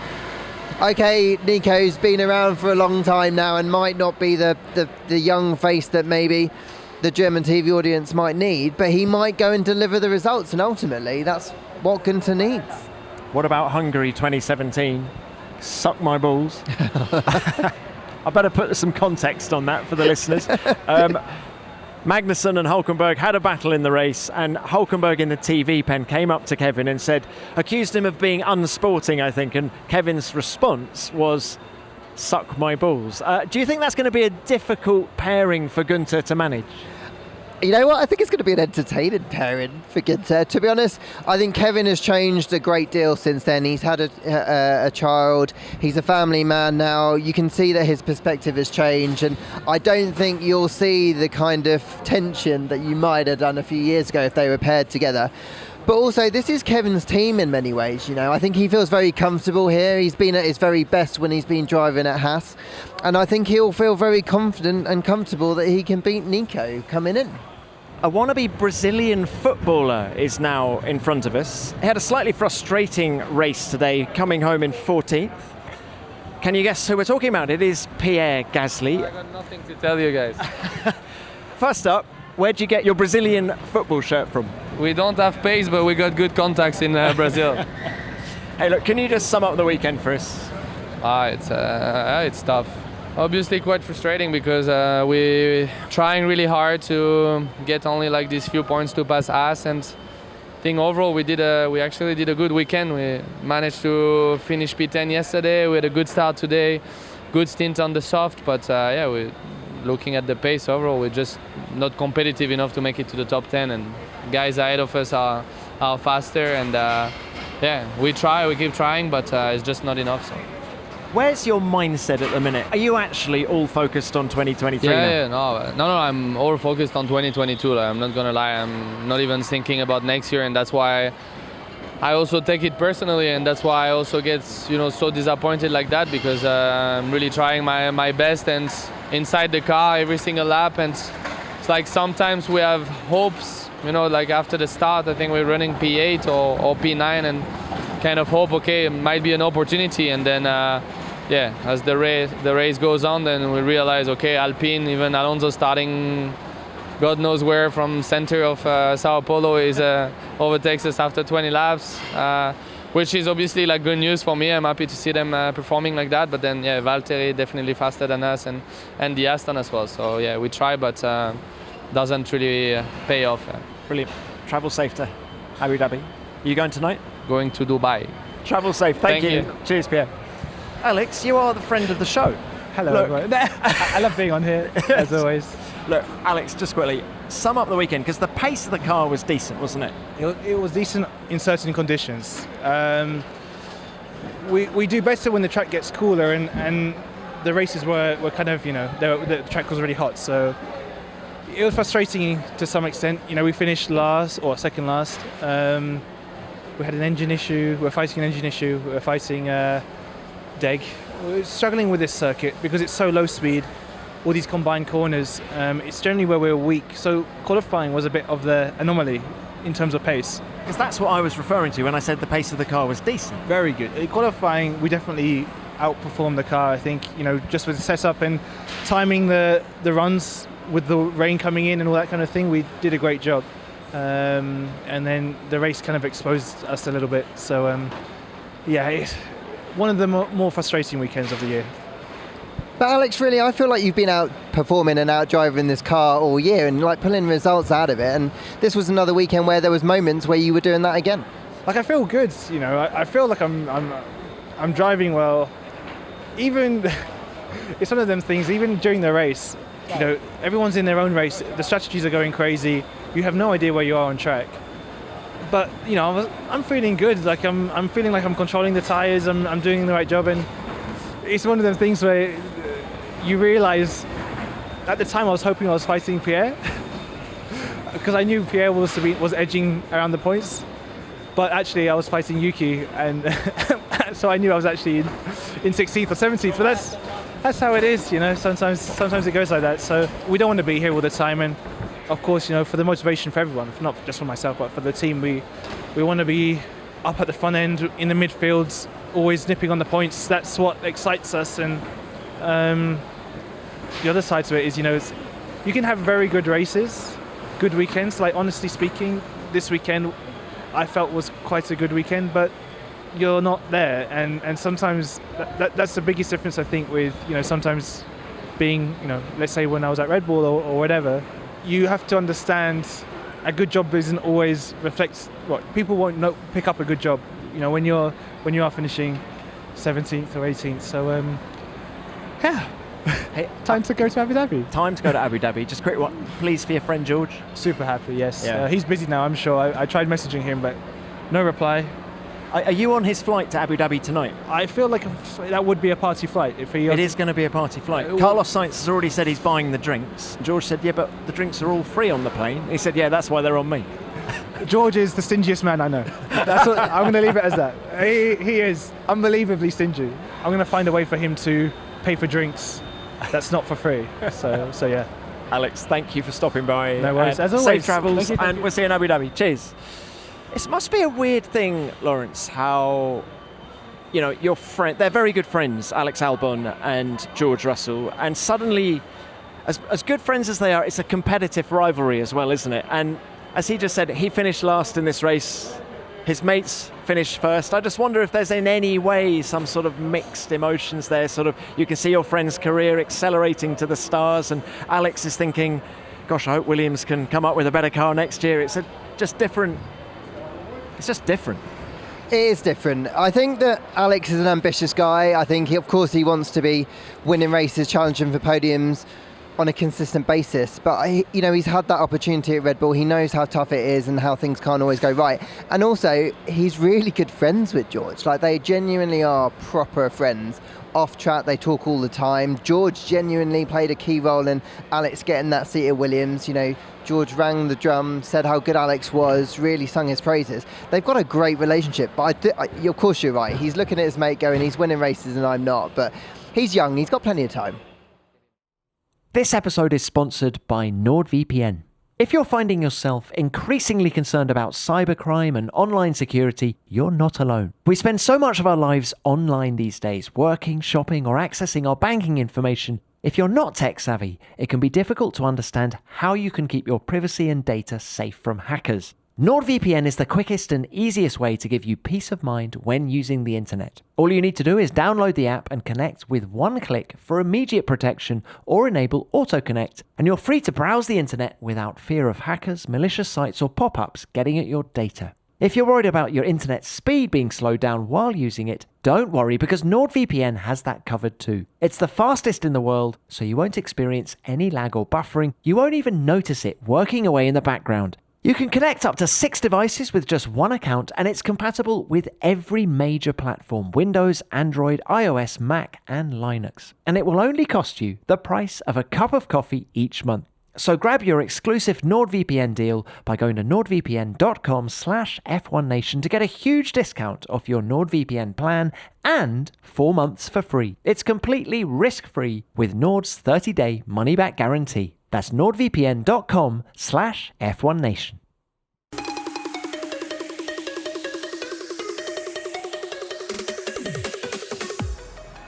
okay, Nico's been around for a long time now and might not be the young face that maybe the German TV audience might need, but he might go and deliver the results, and ultimately that's what Günther needs. What about Hungary 2017? Suck my balls. I better put some context on that for the listeners. Magnussen and Hülkenberg had a battle in the race, and Hülkenberg in the TV pen came up to Kevin and accused him of being unsporting, I think, and Kevin's response was, suck my balls. Do you think that's going to be a difficult pairing for Günther to manage? You know what? I think it's going to be an entertaining pairing for Günther. To be honest, I think Kevin has changed a great deal since then. He's had a child. He's a family man now. You can see that his perspective has changed, and I don't think you'll see the kind of tension that you might have done a few years ago if they were paired together. But also, this is Kevin's team in many ways. You know, I think he feels very comfortable here. He's been at his very best when he's been driving at Haas, and I think he'll feel very confident and comfortable that he can beat Nico coming in. A wannabe Brazilian footballer is now in front of us. He had a slightly frustrating race today, coming home in 14th. Can you guess who we're talking about? It is Pierre Gasly. I got nothing to tell you guys. First up, where'd you get your Brazilian football shirt from? We don't have pace, but we got good contacts in Brazil. Hey, look, can you just sum up the weekend for us? It's tough. Obviously quite frustrating because we're trying really hard to get only like these few points to pass us, and I think overall we actually did a good weekend. We managed to finish P10 yesterday. We had a good start today, good stint on the soft, but we're looking at the pace overall, we're just not competitive enough to make it to the top 10, and guys ahead of us are faster, and we keep trying, but it's just not enough. So. Where's your mindset at the minute? Are you actually all focused on 2023 now? No, I'm all focused on 2022. I'm not gonna lie, I'm not even thinking about next year, and that's why I also take it personally, and that's why I also get so disappointed like that, because I'm really trying my best and inside the car every single lap, and it's like sometimes we have hopes, like after the start I think we're running P8 or P9 and kind of hope, okay, it might be an opportunity, and then as the race goes on, then we realize, okay, Alpine, even Alonso starting God knows where from center of Sao Paulo overtakes us after 20 laps, which is obviously like good news for me. I'm happy to see them performing like that, but then Valtteri definitely faster than us, and the Aston as well, so we try, but doesn't really pay off. Brilliant. Travel safe to Abu Dhabi. Are you going tonight? Going to Dubai. Travel safe. Thank you. Cheers, Pierre. Alex, you are the friend of the show. Hello. I love being on here, as always. Look, Alex, just quickly, sum up the weekend, because the pace of the car was decent, wasn't it? It was decent in certain conditions. We do better when the track gets cooler, and the races were kind of, the track was really hot, so it was frustrating to some extent. We finished second last. We had an engine issue. We're fighting an engine issue. We're fighting DEG. We're struggling with this circuit because it's so low speed. All these combined corners. It's generally where we're weak. So qualifying was a bit of the anomaly in terms of pace. Because that's what I was referring to when I said the pace of the car was decent. Very good. In qualifying, we definitely outperformed the car. I think just with the setup and timing the runs with the rain coming in and all that kind of thing, we did a great job. And then the race kind of exposed us a little bit. So, it's one of the more frustrating weekends of the year. But Alex, really, I feel like you've been out performing and out driving this car all year and like pulling results out of it. And this was another weekend where there was moments where you were doing that again. Like, I feel good. I feel like I'm driving well. Even it's one of them things. Even during the race, everyone's in their own race. The strategies are going crazy. You have no idea where you are on track. But I'm feeling good. Like I'm feeling like I'm controlling the tires. I'm doing the right job, and it's one of them things where you realise, at the time I was hoping I was fighting Pierre, because I knew Pierre was edging around the points, but actually I was fighting Yuki, and so I knew I was actually in 16th or 17th. But that's how it is, you know. Sometimes it goes like that. So we don't want to be here all the time, and of course, you know, for the motivation for everyone, not just for myself, but for the team, we want to be up at the front end, in the midfields, always nipping on the points. That's what excites us. And the other side to it is, you know, you can have very good races, good weekends. Like, honestly speaking, this weekend I felt was quite a good weekend, but you're not there. And sometimes that's the biggest difference, I think, with, you know, sometimes being, you know, let's say when I was at Red Bull or whatever, you have to understand a good job isn't always reflects what people won't pick up a good job, you know, when you are finishing 17th or 18th. So yeah. Hey, time to go to Abu Dhabi. Time to go to Abu Dhabi. Just quick one, please, for your friend George. Super happy, yes. Yeah. He's busy now, I'm sure. I tried messaging him, but no reply. Are you on his flight to Abu Dhabi tonight? I feel like that would be a party flight. It is going to be a party flight. Carlos Sainz has already said he's buying the drinks. George said, yeah, but the drinks are all free on the plane. He said, yeah, that's why they're on me. George is the stingiest man I know. That's what, I'm going to leave it as that. He is unbelievably stingy. I'm going to find a way for him to pay for drinks that's not for free. So yeah. Alex, thank you for stopping by. No worries. As always. Safe travels, Thank you. and we'll see you in Abu Dhabi. Cheers. It must be a weird thing, Lawrence, how, you know, your friend, they're very good friends, Alex Albon and George Russell, and suddenly, as good friends as they are, it's a competitive rivalry as well, isn't it? And as he just said, he finished last in this race, his mates finished first. I just wonder if there's in any way some sort of mixed emotions there, sort of, you can see your friend's career accelerating to the stars, and Alex is thinking, gosh, I hope Williams can come up with a better car next year. It's just different. It's just different. It is different. I think that Alex is an ambitious guy. I think, of course, he wants to be winning races, challenging for podiums on a consistent basis. But, he's had that opportunity at Red Bull. He knows how tough it is and how things can't always go right. And also, he's really good friends with George. Like, they genuinely are proper friends. Off track, they talk all the time. George genuinely played a key role in Alex getting that seat at Williams. You know, George rang the drum, said how good Alex was, really sung his praises. They've got a great relationship, but of course you're right. He's looking at his mate going, he's winning races and I'm not, but he's young, he's got plenty of time. This episode is sponsored by NordVPN. If you're finding yourself increasingly concerned about cybercrime and online security, you're not alone. We spend so much of our lives online these days, working, shopping, or accessing our banking information. If you're not tech savvy, it can be difficult to understand how you can keep your privacy and data safe from hackers. NordVPN is the quickest and easiest way to give you peace of mind when using the internet. All you need to do is download the app and connect with one click for immediate protection or enable auto-connect, and you're free to browse the internet without fear of hackers, malicious sites, or pop-ups getting at your data. If you're worried about your internet speed being slowed down while using it, don't worry, because NordVPN has that covered too. It's the fastest in the world, so you won't experience any lag or buffering. You won't even notice it working away in the background. You can connect up to 6 devices with just one account, and it's compatible with every major platform: Windows, Android, iOS, Mac, and Linux. And it will only cost you the price of a cup of coffee each month. So grab your exclusive NordVPN deal by going to nordvpn.com/F1Nation to get a huge discount off your NordVPN plan and 4 months for free. It's completely risk-free with Nord's 30-day money-back guarantee. That's nordvpn.com/F1Nation.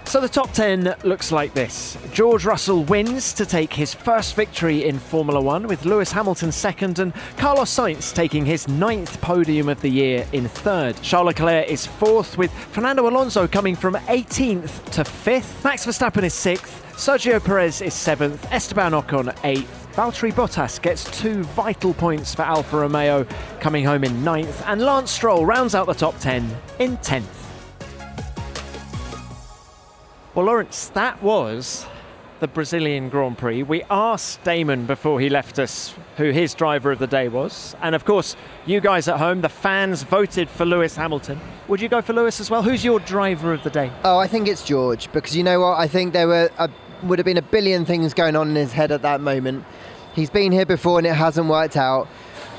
So the top 10 looks like this. George Russell wins to take his first victory in Formula One, with Lewis Hamilton second and Carlos Sainz taking his 9th podium of the year in third. Charles Leclerc is fourth, with Fernando Alonso coming from 18th to 5th. Max Verstappen is 6th. Sergio Perez is 7th. Esteban Ocon 8th. Valtteri Bottas gets 2 vital points for Alfa Romeo, coming home in 9th. And Lance Stroll rounds out the top 10 in 10th. Well, Lawrence, that was the Brazilian Grand Prix. We asked Damon before he left us who his driver of the day was. And of course, you guys at home, the fans, voted for Lewis Hamilton. Would you go for Lewis as well? Who's your driver of the day? Oh, I think it's George, because you know what? I think there were would have been a billion things going on in his head at that moment. He's been here before and it hasn't worked out.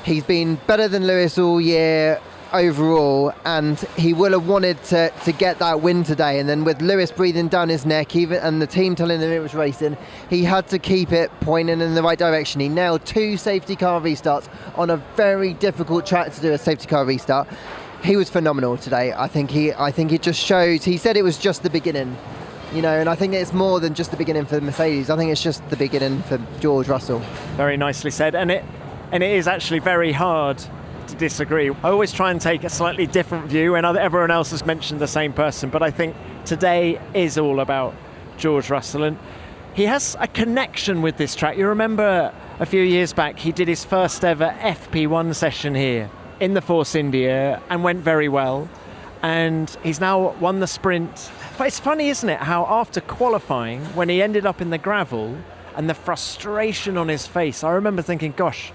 He's been better than Lewis all year overall, and he will have wanted to get that win today. And then with Lewis breathing down his neck, even and the team telling him it was racing, he had to keep it pointing in the right direction. He nailed 2 safety car restarts on a very difficult track to do a safety car restart. He was phenomenal today. I think it just shows. He said it was just the beginning, you know, and I think it's more than just the beginning for Mercedes. I think it's just the beginning for George Russell. Very nicely said, and it is actually very hard to disagree. I always try and take a slightly different view, and everyone else has mentioned the same person, but I think today is all about George Russell, and he has a connection with this track. You remember a few years back he did his first ever FP1 session here in the Force India and went very well, and he's now won the sprint. But it's funny, isn't it, how after qualifying, when he ended up in the gravel and the frustration on his face, I remember thinking, gosh,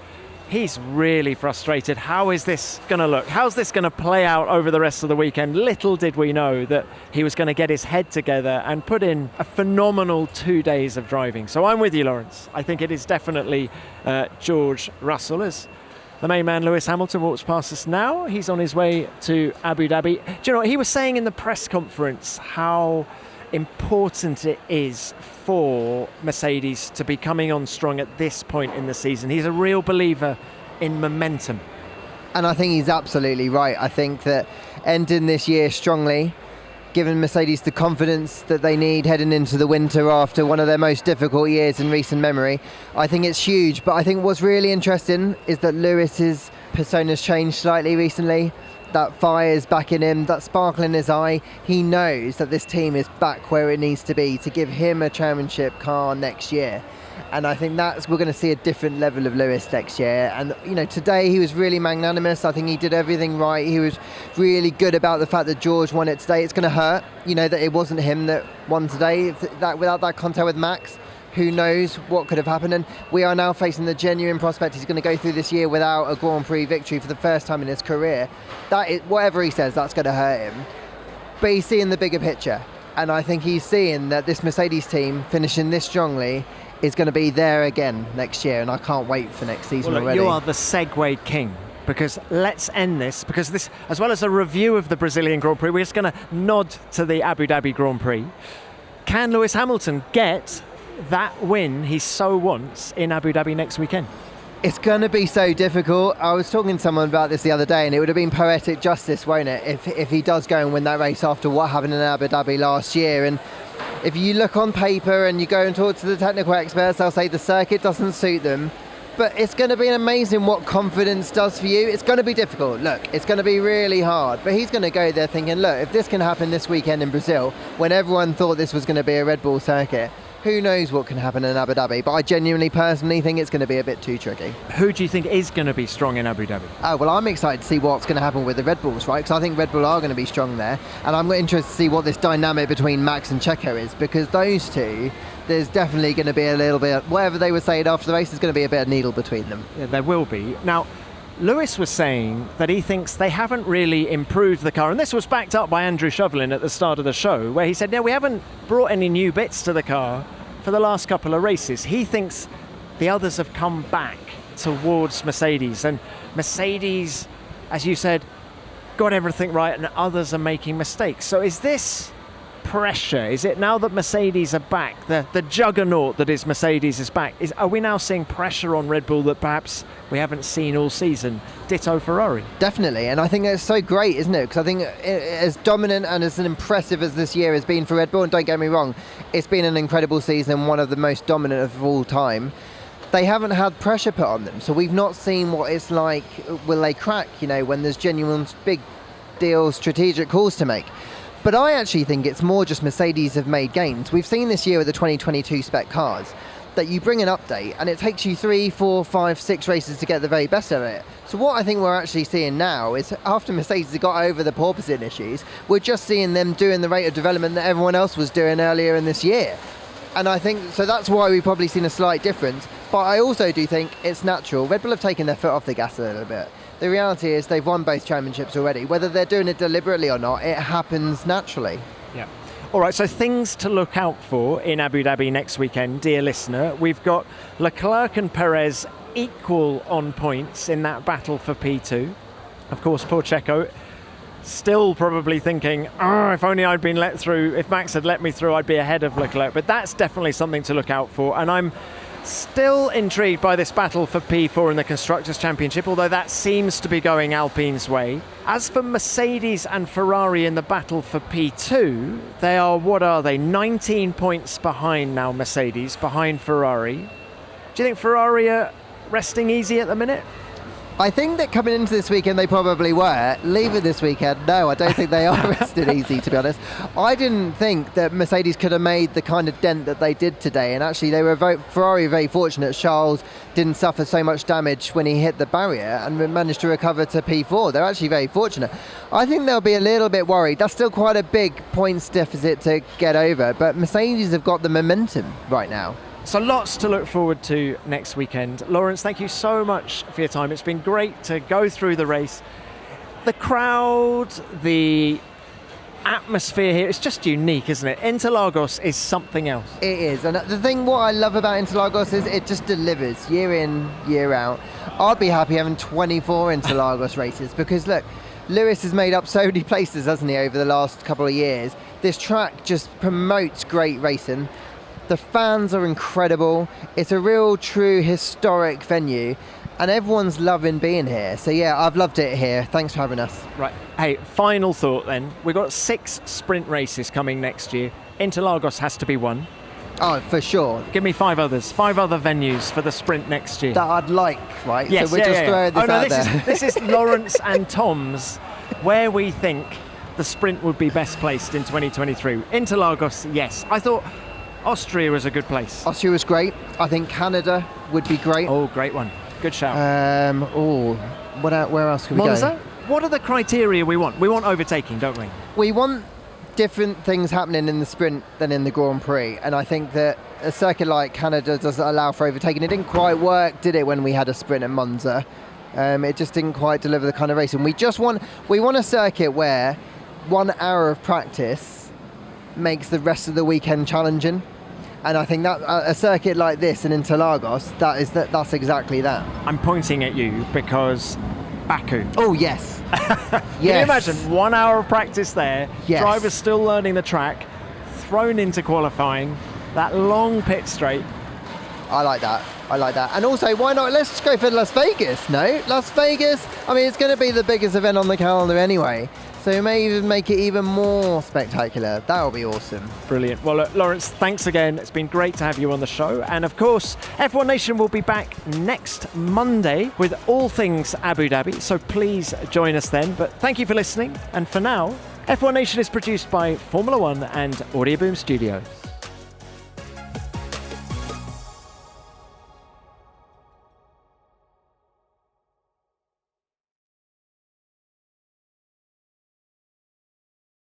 he's really frustrated. How is this going to look? How's this going to play out over the rest of the weekend? Little did we know that he was going to get his head together and put in a phenomenal 2 days of driving. So I'm with you, Lawrence. I think it is definitely George Russell. As the main man, Lewis Hamilton, walks past us now. He's on his way to Abu Dhabi. Do you know what he was saying in the press conference? How important it is for Mercedes to be coming on strong at this point in the season. He's a real believer in momentum. And I think he's absolutely right. I think that ending this year strongly, giving Mercedes the confidence that they need heading into the winter after one of their most difficult years in recent memory, I think it's huge. But I think what's really interesting is that Lewis's persona's changed slightly recently. That fire's back in him, that sparkle in his eye. He knows that this team is back where it needs to be to give him a championship car next year. And I think we're going to see a different level of Lewis next year. And, you know, today he was really magnanimous. I think he did everything right. He was really good about the fact that George won it today. It's going to hurt, you know, that it wasn't him that won today. Without that contact with Max, who knows what could have happened. And we are now facing the genuine prospect he's going to go through this year without a Grand Prix victory for the first time in his career. That is, whatever he says, that's going to hurt him. But he's seeing the bigger picture. And I think he's seeing that this Mercedes team finishing this strongly is going to be there again next year. And I can't wait for next season already. You are the segue king. Because let's end this, because this, as well as a review of the Brazilian Grand Prix, we're just going to nod to the Abu Dhabi Grand Prix. Can Lewis Hamilton get that win he so wants in Abu Dhabi next weekend? It's going to be so difficult. I was talking to someone about this the other day, and it would have been poetic justice, won't it, if he does go and win that race after what happened in Abu Dhabi last year. And if you look on paper and you go and talk to the technical experts, they'll say the circuit doesn't suit them. But it's going to be amazing what confidence does for you. It's going to be difficult. Look, it's going to be really hard. But he's going to go there thinking, look, if this can happen this weekend in Brazil, when everyone thought this was going to be a Red Bull circuit, who knows what can happen in Abu Dhabi. But I genuinely, personally think it's going to be a bit too tricky. Who do you think is going to be strong in Abu Dhabi? Oh, well, I'm excited to see what's going to happen with the Red Bulls, right? Because I think Red Bull are going to be strong there. And I'm interested to see what this dynamic between Max and Checo is, because those two, there's definitely going to be a little bit, whatever they were saying after the race, there's going to be a bit of needle between them. Yeah, there will be. Now, Lewis was saying that he thinks they haven't really improved the car, and this was backed up by Andrew Shovlin at the start of the show, where he said, no, we haven't brought any new bits to the car for the last couple of races. He thinks the others have come back towards Mercedes, and Mercedes, as you said, got everything right and others are making mistakes. So is this pressure? Is it now that Mercedes are back, the juggernaut that is Mercedes is back? Are we now seeing pressure on Red Bull that perhaps we haven't seen all season? Ditto Ferrari. Definitely, and I think it's so great, isn't it? Because I think as dominant and as impressive as this year has been for Red Bull, and don't get me wrong, it's been an incredible season, one of the most dominant of all time. They haven't had pressure put on them, so we've not seen what it's like, will they crack, you know, when there's genuine big deal strategic calls to make. But I actually think it's more just Mercedes have made gains. We've seen this year with the 2022 spec cars that you bring an update and it takes you 3, 4, 5, 6 races to get the very best of it. So what I think we're actually seeing now is after Mercedes have got over the porpoising issues, we're just seeing them doing the rate of development that everyone else was doing earlier in this year. And I think, so that's why we've probably seen a slight difference. But I also do think it's natural. Red Bull have taken their foot off the gas a little bit. The reality is they've won both championships already. Whether they're doing it deliberately or not, it happens naturally. Yeah. All right, so things to look out for in Abu Dhabi next weekend, dear listener. We've got Leclerc and Perez equal on points in that battle for P2. Of course, poor Checo still probably thinking, if only I'd been let through, if Max had let me through, I'd be ahead of Leclerc. But that's definitely something to look out for. And I'm still intrigued by this battle for P4 in the Constructors' Championship, although that seems to be going Alpine's way. As for Mercedes and Ferrari in the battle for P2, they are, what are they, 19 points behind now, Mercedes, behind Ferrari. Do you think Ferrari are resting easy at the minute? I think that coming into this weekend they probably were. Leaving this weekend, no, I don't think they are rested easy, to be honest. I didn't think that Mercedes could have made the kind of dent that they did today, and actually they were Ferrari very fortunate. Charles didn't suffer so much damage when he hit the barrier and managed to recover to P4. They're actually very fortunate. I think they'll be a little bit worried. That's still quite a big points deficit to get over, but Mercedes have got the momentum right now. So lots to look forward to next weekend. Lawrence, thank you so much for your time. It's been great to go through the race. The crowd, the atmosphere here, it's just unique, isn't it? Interlagos is something else. It is, and the thing what I love about Interlagos is it just delivers year in, year out. I'd be happy having 24 Interlagos races because look, Lewis has made up so many places, hasn't he, over the last couple of years. This track just promotes great racing. The fans are incredible. It's a real, true, historic venue, and everyone's loving being here. So yeah, I've loved it here. Thanks for having us. Right. Hey, final thought then. We've got 6 sprint races coming next year. Interlagos has to be one. Oh, for sure. Give me 5 others. 5 other venues for the sprint next year. That I'd like, right? Yes, so we're just throwing this out there. This is Lawrence and Tom's, where we think the sprint would be best placed in 2023. Interlagos, yes. I thought Austria was a good place. Austria was great. I think Canada would be great. Oh, great one. Good shout. Where else can we Monza? go? What are the criteria we want? We want overtaking, don't we? We want different things happening in the sprint than in the Grand Prix, and I think that a circuit like Canada doesn't allow for overtaking. It didn't quite work, did it, when we had a sprint at Monza? It just didn't quite deliver the kind of racing. We want a circuit where 1 hour of practice makes the rest of the weekend challenging, and I think that a circuit like this in Interlagos, that's exactly that. I'm pointing at you because Baku. Oh yes. Can you imagine 1 hour of practice there, yes. Drivers still learning the track, thrown into qualifying, that long pit straight. I like that. And also, why not? Let's just go for Las Vegas, no? Las Vegas, I mean, it's going to be the biggest event on the calendar anyway. So we may even make it even more spectacular. That will be awesome. Brilliant. Well, look, Lawrence, thanks again. It's been great to have you on the show. And of course, F1 Nation will be back next Monday with all things Abu Dhabi. So please join us then. But thank you for listening. And for now, F1 Nation is produced by Formula One and Audio Boom Studios.